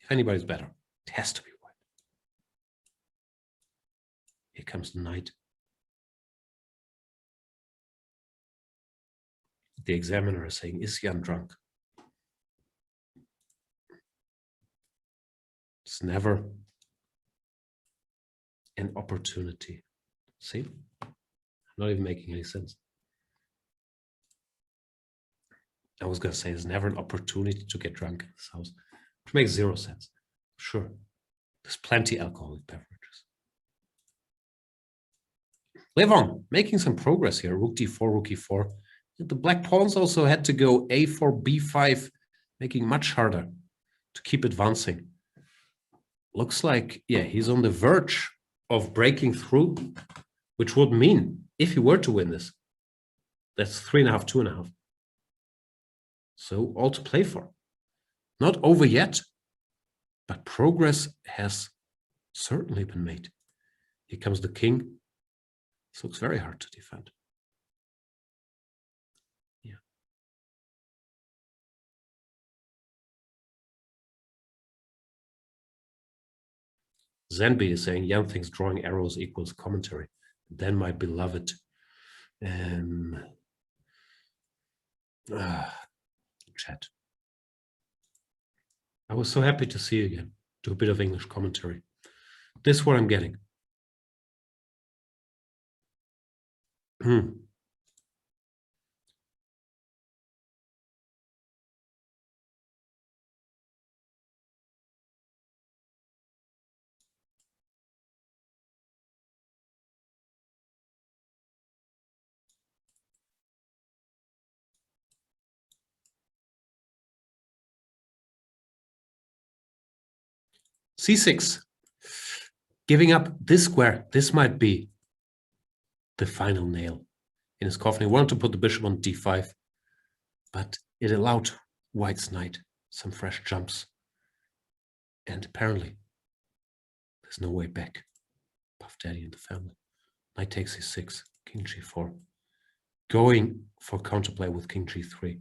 if anybody's better, it has to be white. Here comes the knight. The examiner is saying, is Jan drunk? It's never an opportunity. See? I'm not even making any sense. I was going to say there's never an opportunity to get drunk in this house, which makes zero sense. Sure, there's plenty alcoholic beverages. Levon making some progress here. Rook d4, rook e4. The black pawns also had to go a4, b5, making much harder to keep advancing. Looks like, yeah, he's on the verge of breaking through, which would mean, if he were to win this, that's 3.5, 2.5. So all to play for. Not over yet, but progress has certainly been made. Here comes the king. This looks very hard to defend. Yeah. Zenby is saying, Jan thinks drawing arrows equals commentary. Then my beloved chat. I was so happy to see you again. Do a bit of English commentary. This is what I'm getting. C6, giving up this square. This might be the final nail in his coffin. He wanted to put the bishop on d5, but it allowed White's knight some fresh jumps. And apparently, there's no way back. Puff Daddy and the family. Knight takes c6, king g4. Going for counterplay with king g3.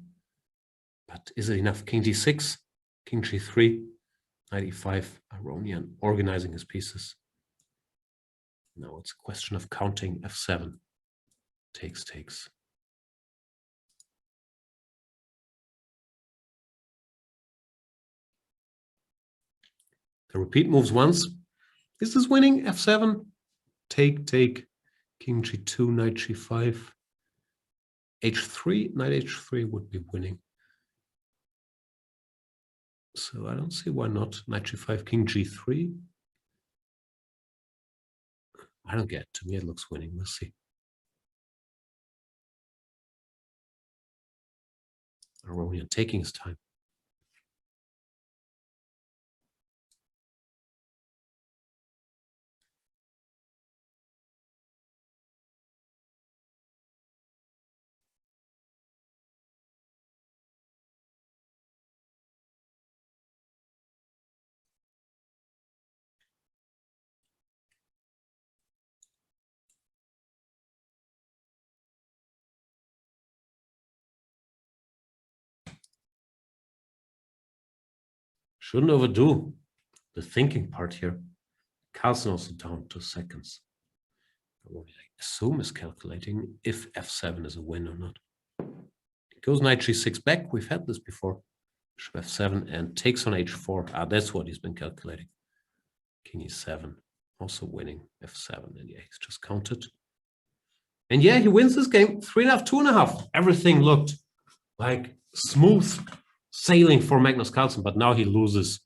But is it enough? King d6, king g3. 95, Aronian organizing his pieces. Now it's a question of counting f7. Takes. The repeat moves once. Is this winning? f7. Take. King g2, knight g5. h3, knight h3 would be winning. So I don't see why not. Knight g5, king g3. I don't get it. To me, it looks winning. We'll see. Aronian taking his time. Shouldn't overdo the thinking part here. Carlsen also down 2 seconds. I assume is calculating if f7 is a win or not. It goes knight g6 back. We've had this before. Bishop f7 and takes on h4. Ah, that's what he's been calculating. King e7, also winning f7, and yeah, he's just countered. And yeah, he wins this game 3.5, 2.5. Everything looked like smooth sailing for Magnus Carlsen, but now he loses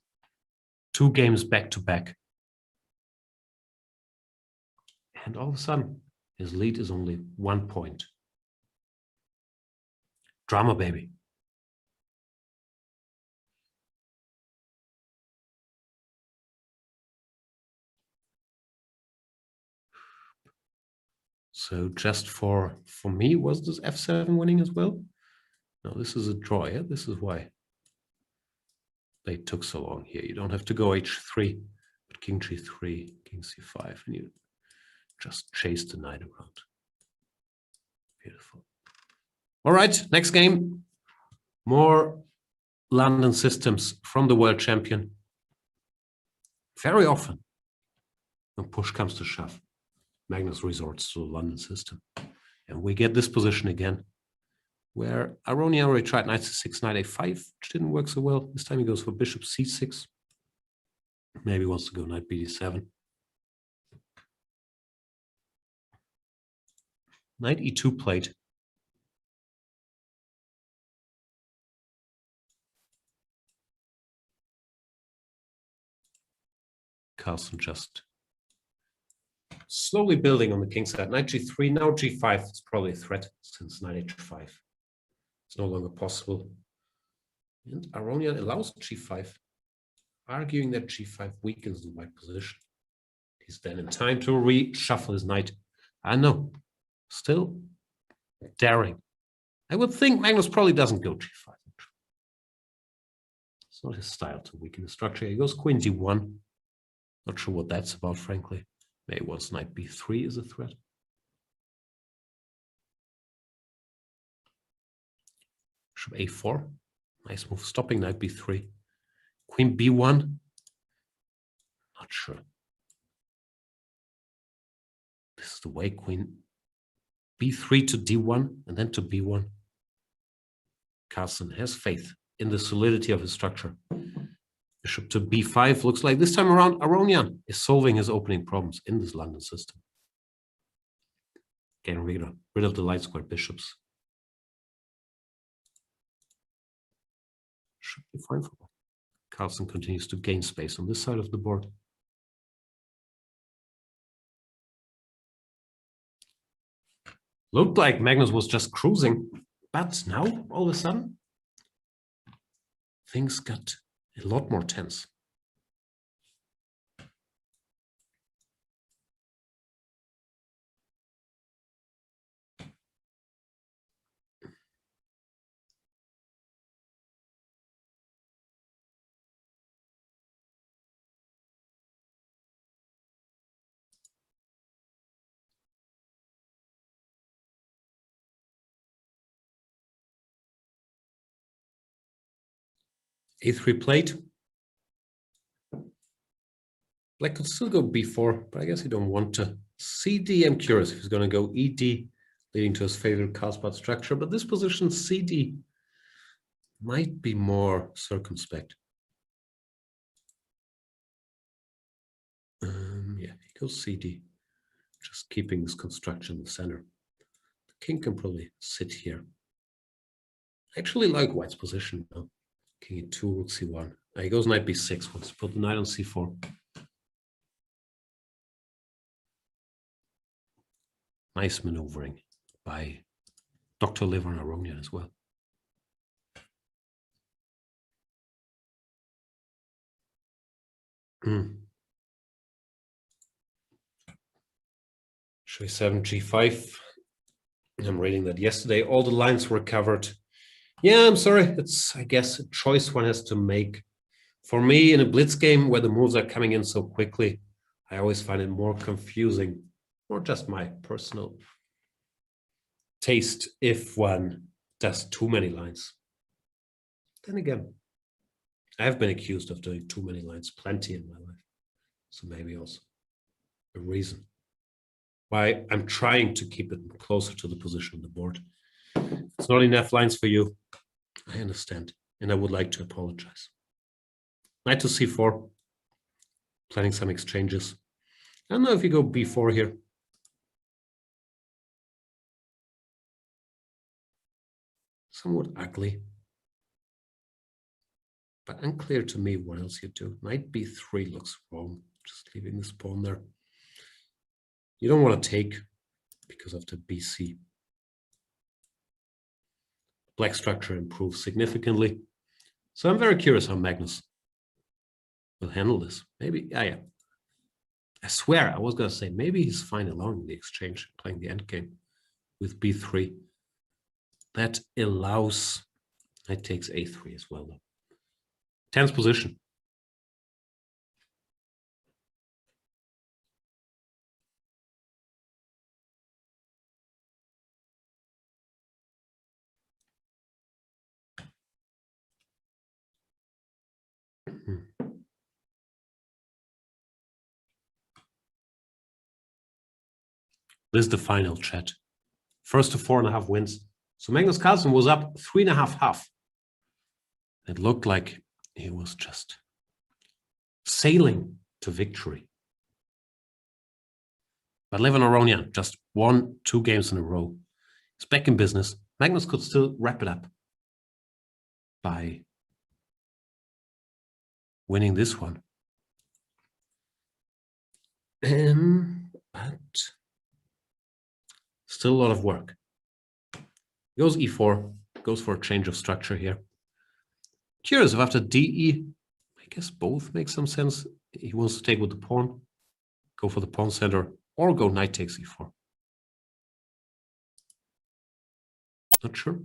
2 games back to back. And all of a sudden, his lead is only 1 point. Drama, baby. So just for me, was this f7 winning as well? No, this is a draw, yeah? This is why they took so long here. You don't have to go h3, but king g3, king c5, and you just chase the knight around. Beautiful. All right, next game. More London systems from the world champion. Very often, when push comes to shove, Magnus resorts to the London system. And we get this position again, where Aronian already tried knight c6, knight a5, which didn't work so well. This time he goes for bishop c6. Maybe he wants to go knight bd7. Knight e2 played. Carlsen just slowly building on the king side. Knight g3, now g5 is probably a threat since knight h5. It's no longer possible. And Aronian allows g5, arguing that g5 weakens the white position. He's then in time to reshuffle his knight. I know, still daring. I would think Magnus probably doesn't go g5. It's not his style to weaken the structure. He goes queen d1. Not sure what that's about, frankly. Maybe once knight b3 is a threat. Bishop a4. Nice move, stopping knight b3. Queen b1. Not sure. This is the way, queen b3 to d1 and then to b1. Carlsen has faith in the solidity of his structure. Bishop to b5 looks like this time around Aronian is solving his opening problems in this London system. Getting rid of the light square bishops. Should be fine for him. Carlsen continues to gain space on this side of the board. Looked like Magnus was just cruising, but now all of a sudden things got a lot more tense. A3 played. Black could still go b4, but I guess you don't want to. CD, I'm curious if he's going to go ed, leading to his favorite Carlsen structure, but this position CD might be more circumspect. Yeah, he goes CD, just keeping this construction in the center. The king can probably sit here. I actually like White's position now. King e2, rook c1. He goes knight b6, wants to put the knight on c4. Nice maneuvering by Dr. Levon Aronian as well. H7, g5. I'm reading that yesterday all the lines were covered. Yeah, I'm sorry. It's, I guess, a choice one has to make. For me, in a blitz game where the moves are coming in so quickly, I always find it more confusing, or just my personal taste, if one does too many lines. Then again, I have been accused of doing too many lines plenty in my life. So maybe also a reason why I'm trying to keep it closer to the position on the board. If it's not enough lines for you, I understand. and I would like to apologize. Knight to c4, planning some exchanges. I don't know if you go b4 here. Somewhat ugly. But unclear to me what else you do. Knight b3 looks wrong. Just leaving this pawn there. You don't want to take because of the bc. Black structure improves significantly. So I'm very curious how Magnus will handle this. Maybe, yeah. I swear, I was going to say, maybe he's fine allowing the exchange, playing the endgame with b3. That allows, knight takes a3 as well, though. Tense position. This is the final chat. First to 4.5 wins. So Magnus Carlsen was up 3.5. It looked like he was just sailing to victory. But Levon Aronian just won 2 games in a row. He's back in business. Magnus could still wrap it up by winning this one. But still a lot of work. He goes e4, goes for a change of structure here. Curious if after de, I guess both make some sense. He wants to take with the pawn, go for the pawn center, or go knight takes e4. Not sure.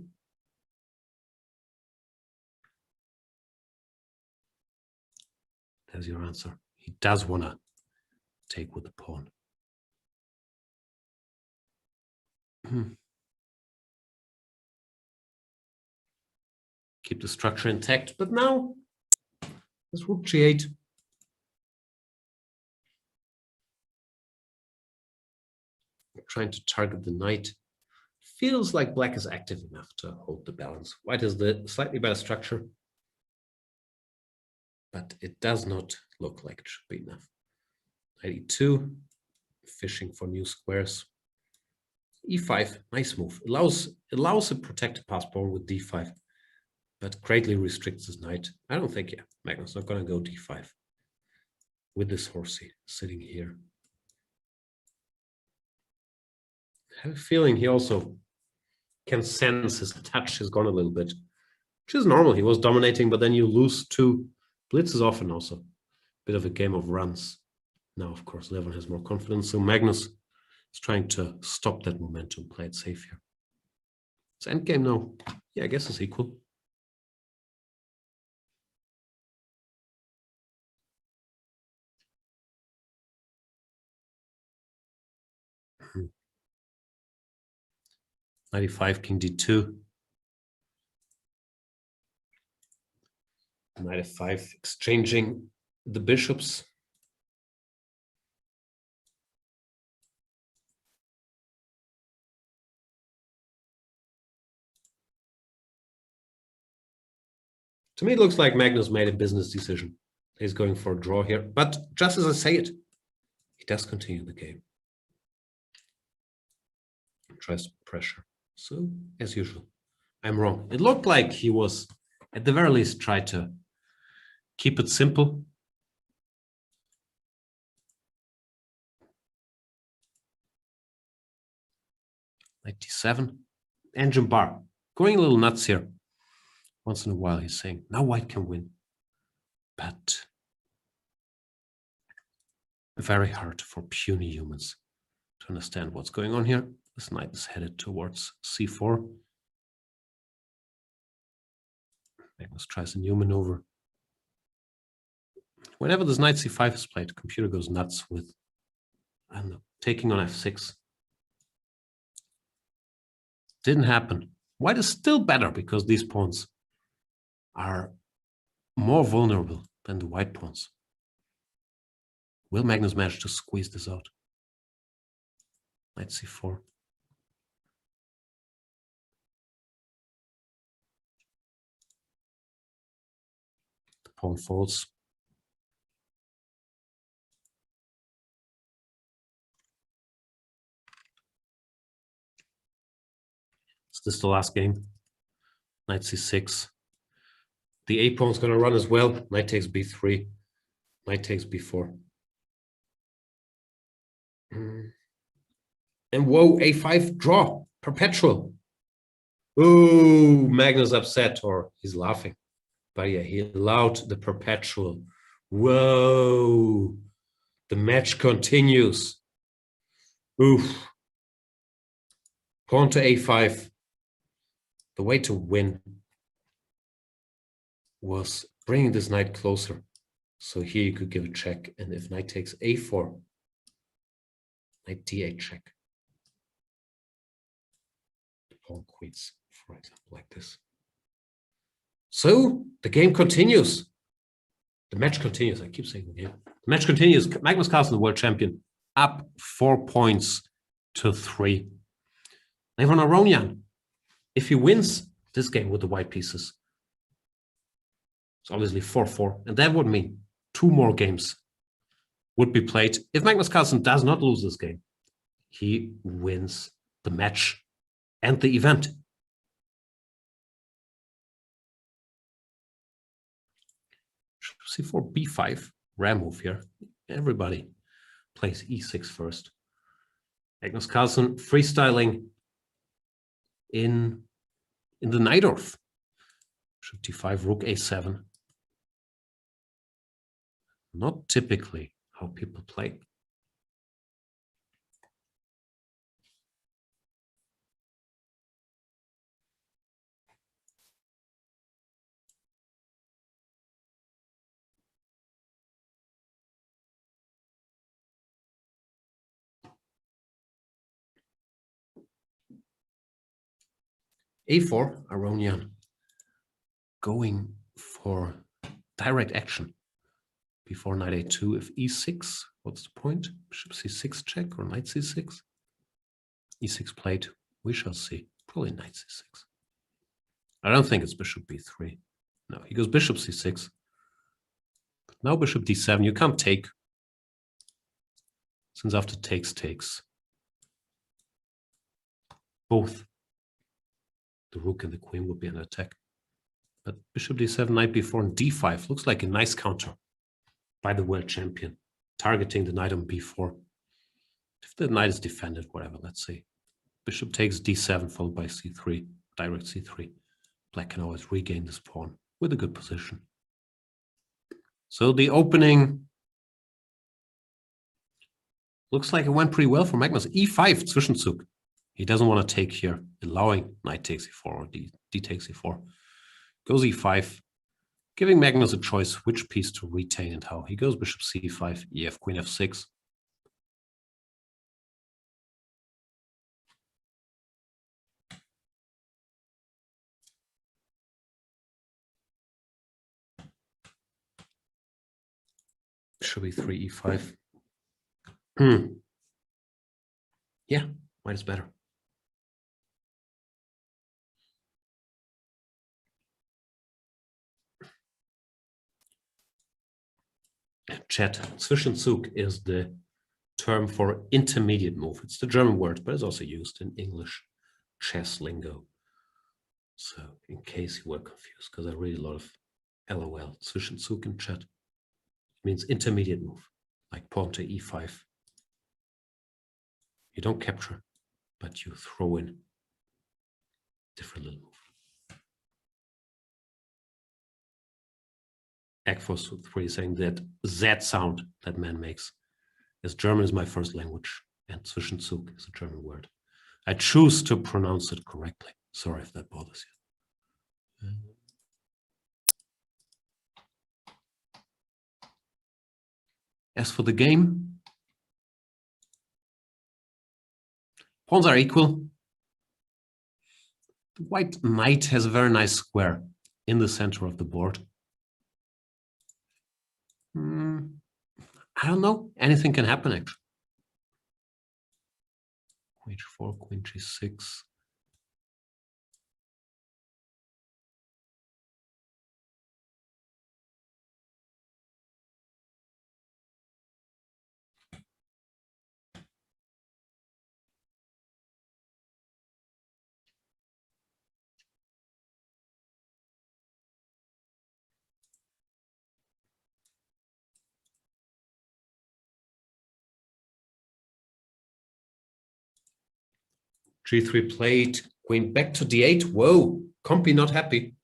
There's your answer. He does want to take with the pawn. Keep the structure intact, but now this rook g8. Trying to target the knight. Feels like black is active enough to hold the balance. White has the slightly better structure, but it does not look like it should be enough. Knight e2, fishing for new squares. e5, nice move. Allows a protected pass pawn with d5, but greatly restricts his knight. I don't think, yeah, Magnus not going to go d5 with this horsey sitting here. I have a feeling he also can sense his touch has gone a little bit, which is normal. He was dominating, but then you lose 2 blitzes often also. Bit of a game of runs. Now, of course, Levon has more confidence. So Magnus is trying to stop that momentum, play it safe here. It's endgame now. Yeah, I guess it's equal. Knight e5, king d2. Knight f5, exchanging the bishops. To me, it looks like Magnus made a business decision. He's going for a draw here. But just as I say it, he does continue the game. Tries to pressure. So, as usual, I'm wrong. It looked like he was, at the very least, tried to keep it simple. Knight d7. Engine bar. Going a little nuts here. Once in a while, he's saying, now white can win. But very hard for puny humans to understand what's going on here. This knight is headed towards c4. Magnus tries a new maneuver. Whenever this knight c5 is played, the computer goes nuts with, I don't know, taking on f6. Didn't happen. White is still better because these pawns are more vulnerable than the white pawns. Will Magnus manage to squeeze this out? Knight c4. pawn folds. Is this the last game? Knight c6. The a pawn is going to run as well. Knight takes b3. Knight takes b4. And whoa, a5 draw. Perpetual. Oh, Magnus upset, or he's laughing. But yeah, he allowed the perpetual. Whoa. The match continues. Oof. Pawn to a5. The way to win was bringing this knight closer. So here you could give a check. And if knight takes a4, knight d8 check. The pawn queens, for example, like this. So the game continues. The match continues. I keep saying the game. The match continues. Magnus Carlsen, the world champion, up 4 points to 3. Levon Aronian, if he wins this game with the white pieces, it's obviously 4-4. And that would mean 2 more games would be played. If Magnus Carlsen does not lose this game, he wins the match and the event. C4, b5, rare move here. Everybody plays e6 first. Magnus Carlsen freestyling in the Najdorf. Bishop d5, rook a7. Not typically how people play. a4, Aronian going for direct action before knight a2. If e6, what's the point? Bishop c6 check or knight c6? e6 played, we shall see. Probably knight c6. I don't think it's bishop b3. No, he goes bishop c6. But now bishop d7, you can't take. Since after takes, both the rook and the queen would be under attack. But bishop d7, knight b4, and d5 looks like a nice counter by the world champion, targeting the knight on b4. If the knight is defended, whatever, let's say. Bishop takes d7, followed by c3, direct c3. Black can always regain this pawn with a good position. So the opening looks like it went pretty well for Magnus. e5, Zwischenzug. He doesn't want to take here, allowing knight takes e4 or d takes e4. Goes e5, giving Magnus a choice which piece to retain and how. He goes bishop c5, ef, queen f6. Bishop e3, e5. Yeah, white is better. Chat, Zwischenzug is the term for intermediate move. It's the German word, but it's also used in English chess lingo. So in case you were confused, because I read a lot of LOL, Zwischenzug in chat. It means intermediate move, like pawn to e5. You don't capture, but you throw in different little move. Egg43 saying that Z sound that man makes. As German is my first language, and Zwischenzug is a German word. I choose to pronounce it correctly. Sorry if that bothers you. As for the game, pawns are equal. The white knight has a very nice square in the center of the board. I don't know. Anything can happen, actually. Queen h4, queen g6. G3 played, queen back to D8. Whoa, Compy not happy.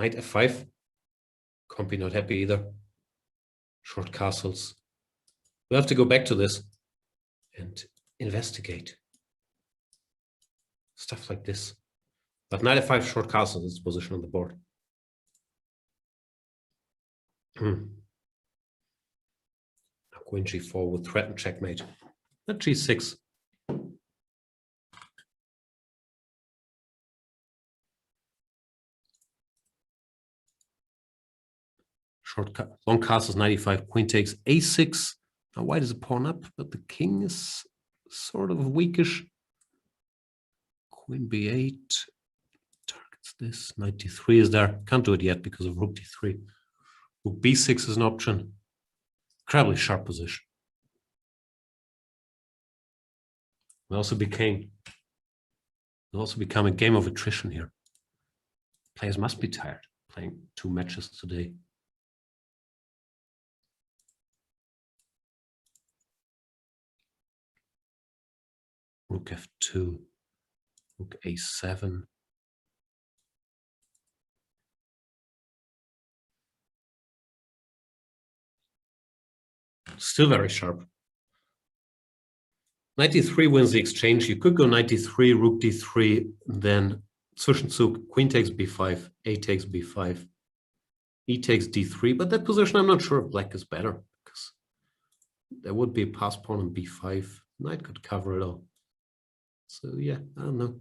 Knight F5. Compy not happy either. Short castles. We'll have to go back to this and investigate stuff like this. But knight F5 short castle is position on the board. Now queen G4 with threatened checkmate. Not G6. Long castles 95. Queen takes A6. Now white is a pawn up, but the king is sort of weakish. Queen B8 targets this. Knight D3 is there. Can't do it yet because of rook D3. Rook B6 is an option. Incredibly sharp position. It also become a game of attrition here. Players must be tired playing 2 matches today. Rook F2, rook A7. Still very sharp. Knight D3 wins the exchange. You could go knight D3, rook D3, then Zwischenzug, queen takes B5, A takes B5, E takes D3. But that position, I'm not sure if black is better because there would be a pass pawn on B5. Knight could cover it all. So yeah, I don't know.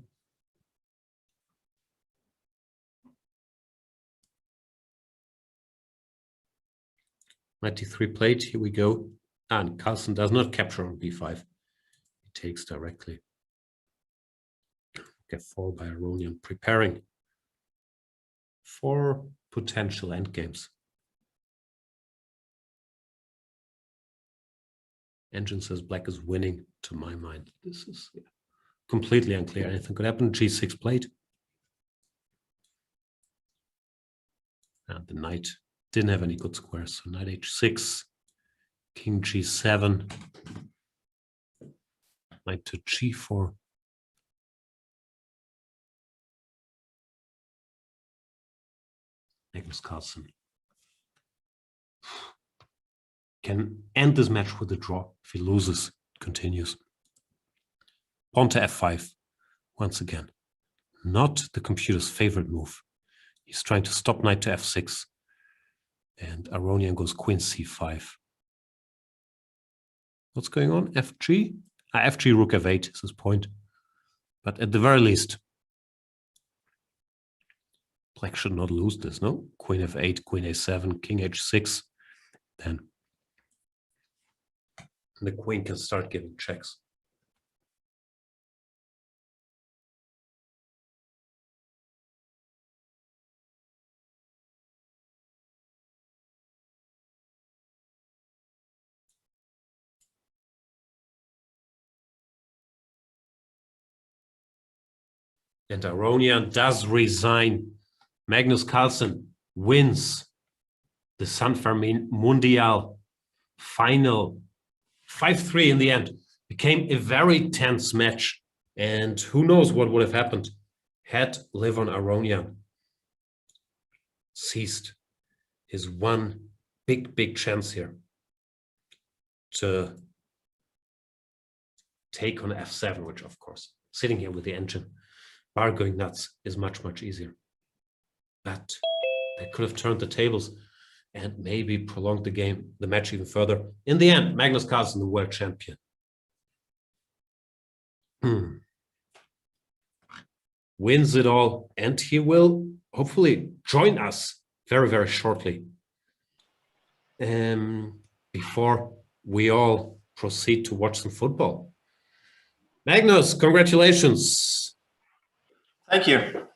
Knight D3 played, here we go. And Carlsen does not capture on B5. He takes directly. Get 4 by Aronian, preparing for potential endgames. Engine says black is winning, to my mind. This is completely unclear. Anything could happen. G6 played. And the knight didn't have any good squares. So knight H6, king G7, knight to G4. Magnus Carlsen can end this match with a draw. If he loses, it continues. Pawn to F5, once again. Not the computer's favorite move. He's trying to stop knight to F6. And Aronian goes queen C5. What's going on? FG? FG rook F8 is his point. But at the very least, black should not lose this, no? Queen F8, queen A7, king H6. Then the queen can start giving checks. And Aronian does resign. Magnus Carlsen wins the San Fermin Mundial final 5-3 in the end. Became a very tense match. And who knows what would have happened had Levon Aronian seized his one big chance here to take on F7, which of course, sitting here with the engine, bar going nuts, is much easier. But they could have turned the tables and maybe prolonged the match even further. In the end, Magnus Carlsen, the world champion. Wins it all, and he will hopefully join us very shortly. Before we all proceed to watch some football. Magnus, congratulations. Thank you.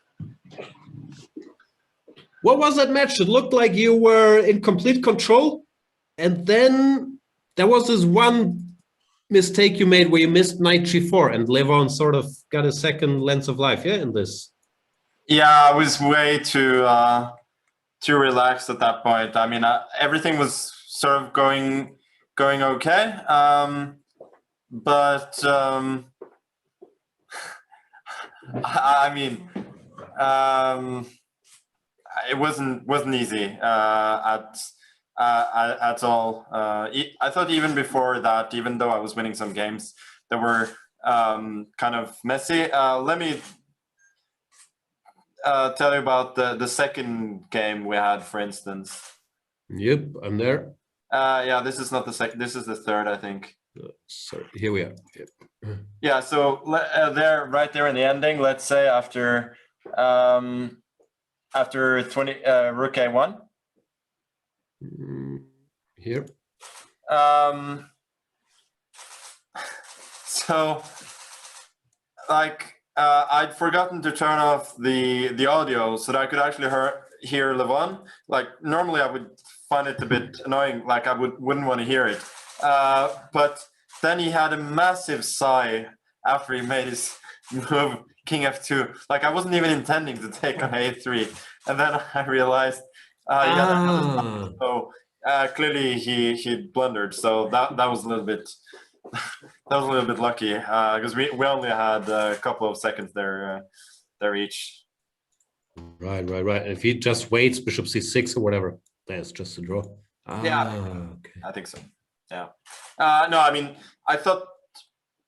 What was that match? It looked like you were in complete control. And then there was this one mistake you made where you missed knight G4 and Levon sort of got a second lens of life, yeah, in this. Yeah, I was way too relaxed at that point. I mean, everything was sort of going okay, but I mean, um, it wasn't easy at all. I thought even before that, even though I was winning some games, that were kind of messy. Let me tell you about the second game we had, for instance. Yep, I'm there. Yeah, this is not the second. This is the third, I think. So here we are. Yep. Yeah, so there, right there in the ending, let's say after 20 Rook A1. Here. So, like, I'd forgotten to turn off the audio so that I could actually hear Levon. Like, normally I would find it a bit annoying, like I wouldn't want to hear it. But then he had a massive sigh after he made his move, King F2. Like, I wasn't even intending to take on A3. And then I realized, so clearly he blundered. So that was a little bit lucky because we only had a couple of seconds there each. Right. If he just waits Bishop C6 or whatever, that's just a draw. Yeah, okay. I think so. Yeah. No, I mean, I thought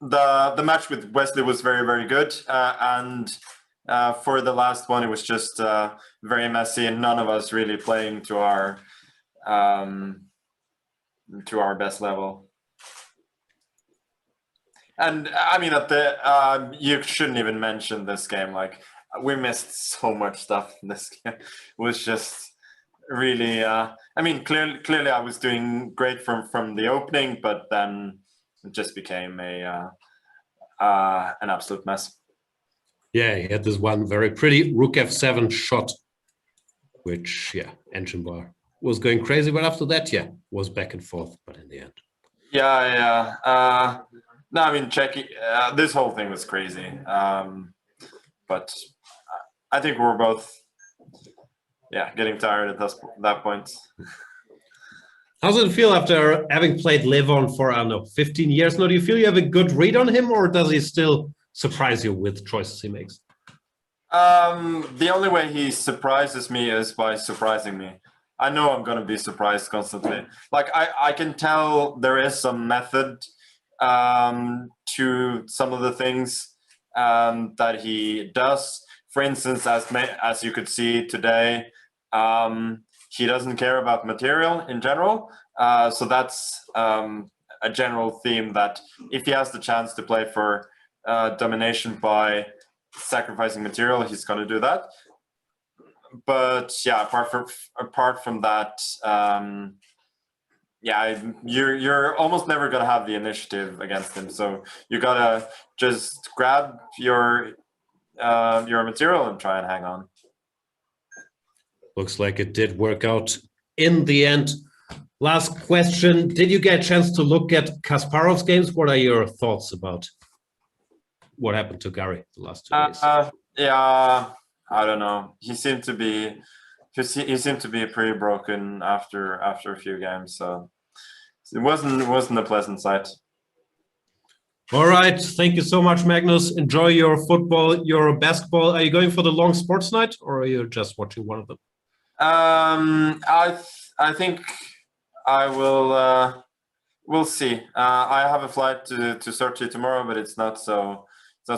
the match with Wesley was very, very good, and for the last one, it was just very messy, and none of us really playing to our best level. And I mean, at the you shouldn't even mention this game. Like, we missed so much stuff in this game. It was just really. I mean, clearly, I was doing great from the opening, but then it just became an absolute mess. Yeah, he had this one very pretty Rook F7 shot, which engine bar was going crazy. But after that, was back and forth. But in the end, yeah. No, I mean, this whole thing was crazy. But I think we're both, getting tired at that point. How does it feel after having played Levon for, I don't know, 15 years now? Do you feel you have a good read on him, or does he still surprise you with choices he makes? The only way he surprises me is by surprising me. I know I'm going to be surprised constantly. Like, I can tell there is some method to some of the things that he does. For instance, as you could see today, he doesn't care about material in general. So that's a general theme, that if he has the chance to play for domination by sacrificing material, he's going to do that. But apart from that, you're almost never gonna have the initiative against him. So you gotta just grab your material and try and hang on. Looks like it did work out in the end. Last question: did you get a chance to look at Kasparov's games? What are your thoughts about what happened to Gary the last 2 days? I don't know. He seemed to be pretty broken after a few games, so it wasn't a pleasant sight. All right, thank you so much, Magnus. Enjoy your football, your basketball. Are you going for the long sports night, or are you just watching one of them? I think I will. We'll see. I have a flight to Sochi tomorrow, but it's not so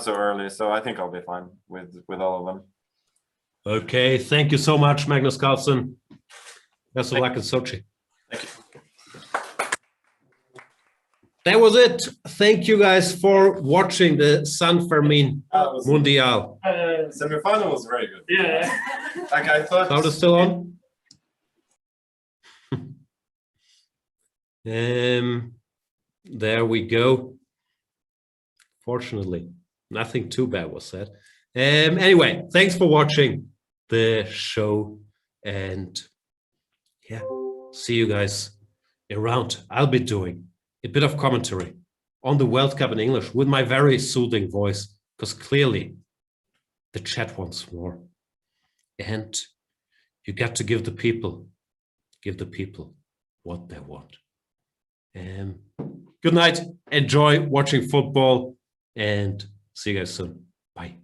early, so I think I'll be fine with all of them. Okay, thank you so much, Magnus Carlsen. Best of luck in Sochi. Thank you. That was it. Thank you guys for watching the San Fermin Mundial. Semi-final was very good. Yeah. Like, I thought. Sound is still on? There we go. Fortunately, nothing too bad was said. Anyway, thanks for watching the show, and see you guys around. I'll be doing a bit of commentary on the World Cup in English with my very soothing voice, because clearly the chat wants more. and you got to give the people what they want. Good night. Enjoy watching football and see you guys soon. Bye.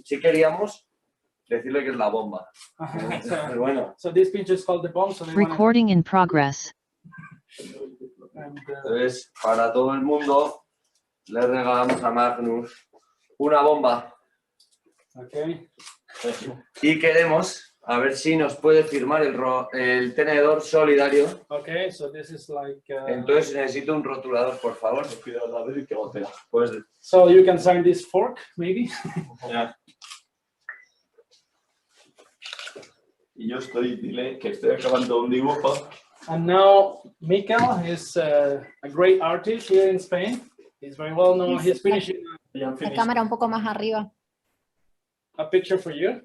Sí queríamos decirle que es la bomba. Pero bueno. So this picture is called the bomb. So Recording in progress. Entonces, para todo el mundo, le regalamos a Magnus una bomba. Okay. Y queremos, a ver si nos puede firmar el tenedor solidario. Okay, so this is like. Entonces necesito un rotulador, por favor. Pues, So you can sign this fork, maybe. yeah. Y yo dile que estoy acabando un dibujo. And now Mikel is a great artist here in Spain. He's very well known. He's finishing La cámara un poco más arriba. a picture for you.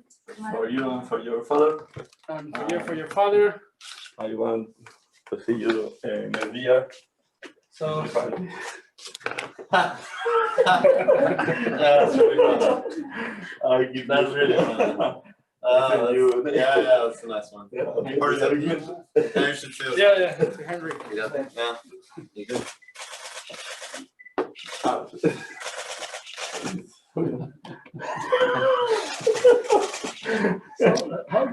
For you and for your father. And for your father. I want to see you in el día. So. That's really fun. That's really fun. Yeah, that's a nice one. Yeah, you should feel. Yeah, Henry. Yeah. You good? So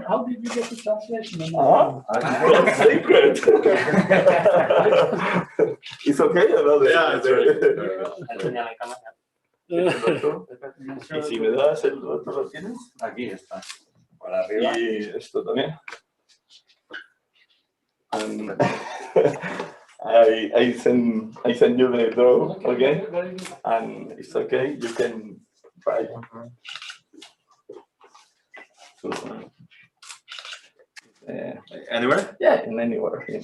how did you get the translation? That's secret. It's okay or not? Yeah, it's right. Y si me das el otro, ¿lo tienes? Aquí está. Para arriba. Y esto también. And I send you the draw again, and it's okay. You can try. Anywhere? Yeah, in anywhere. Yeah.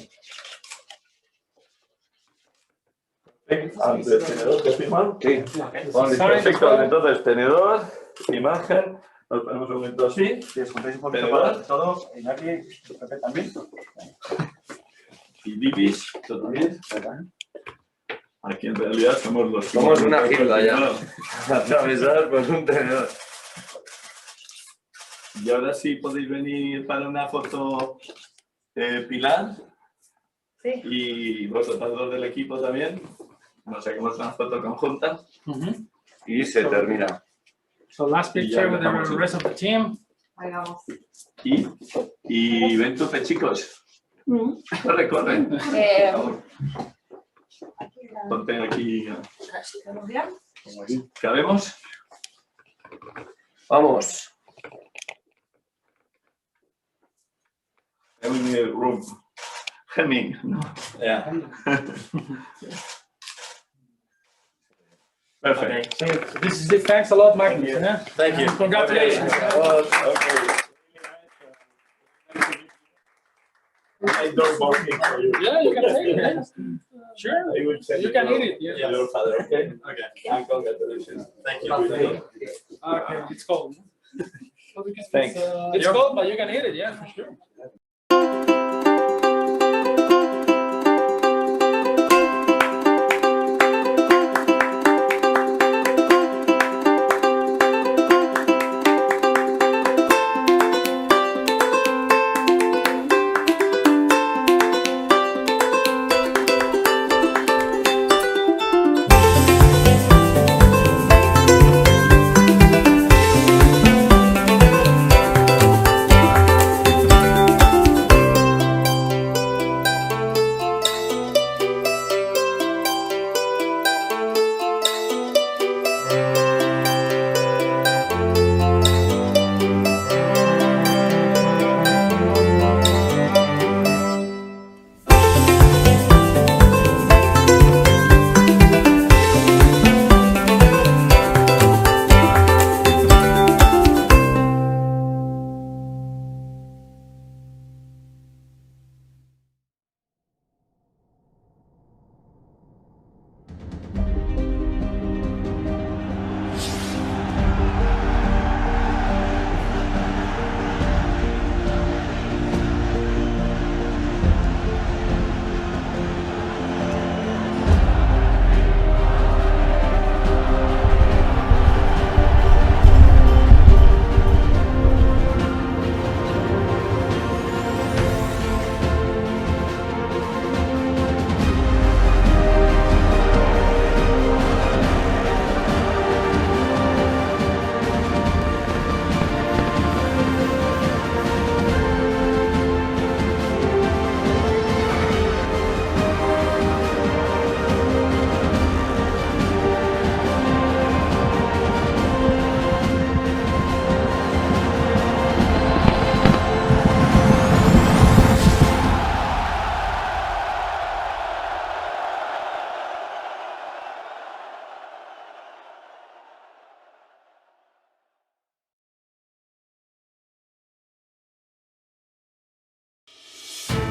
¿El tenedor te firman? Sí. Perfecto. Entonces, tenedor, imagen. Nos ponemos un momento así. Si os contáis un poquito para todo, y aquí, también. Y Libis, tú también. Aquí en realidad somos los. Somos una gilda ya. Atravesar por un tenedor. Y ahora sí podéis venir para una foto Pilar. Sí. Y vosotros dos del equipo también. Nos saquemos una foto conjunta. Y se termina. So last picture with the rest of the team. Ahí vamos. Y ven tope, chicos. Corre, corre. Ponte aquí. ¿Cabemos? Vamos. Have a room. Fermin. No. Yeah. Perfect. So this is it. Thanks a lot, Magnus. Yeah? Thank you. Congratulations. Okay. I don't want it for you. Yeah, you can take it. Yeah. Sure. I will send You can eat it. Yeah. Your father, okay? Okay. And congratulations. Thank you. Okay, it's cold. Thanks. It's cold, but you can eat it. Yeah, for sure.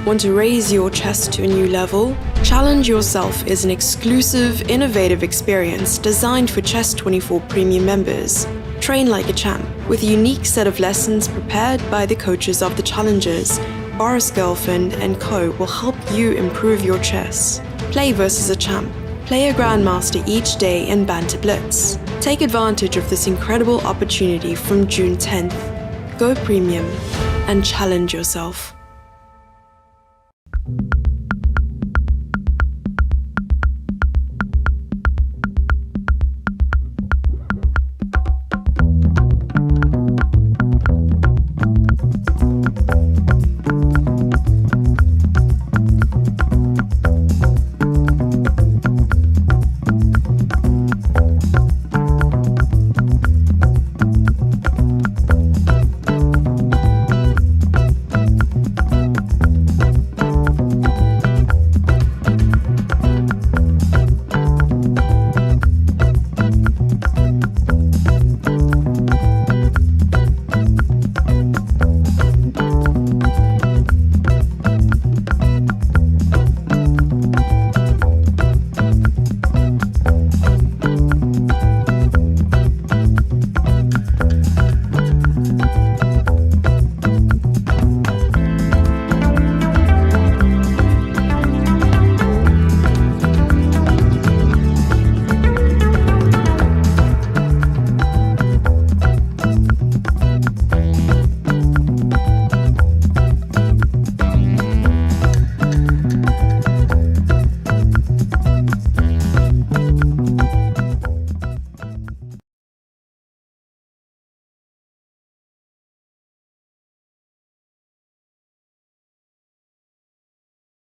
Want to raise your chess to a new level? Challenge Yourself is an exclusive, innovative experience designed for Chess24 Premium members. Train like a champ, with a unique set of lessons prepared by the coaches of the challengers. Boris Girlfriend and Co. will help you improve your chess. Play versus a champ. Play a Grandmaster each day in Banter Blitz. Take advantage of this incredible opportunity from June 10th. Go Premium and challenge yourself.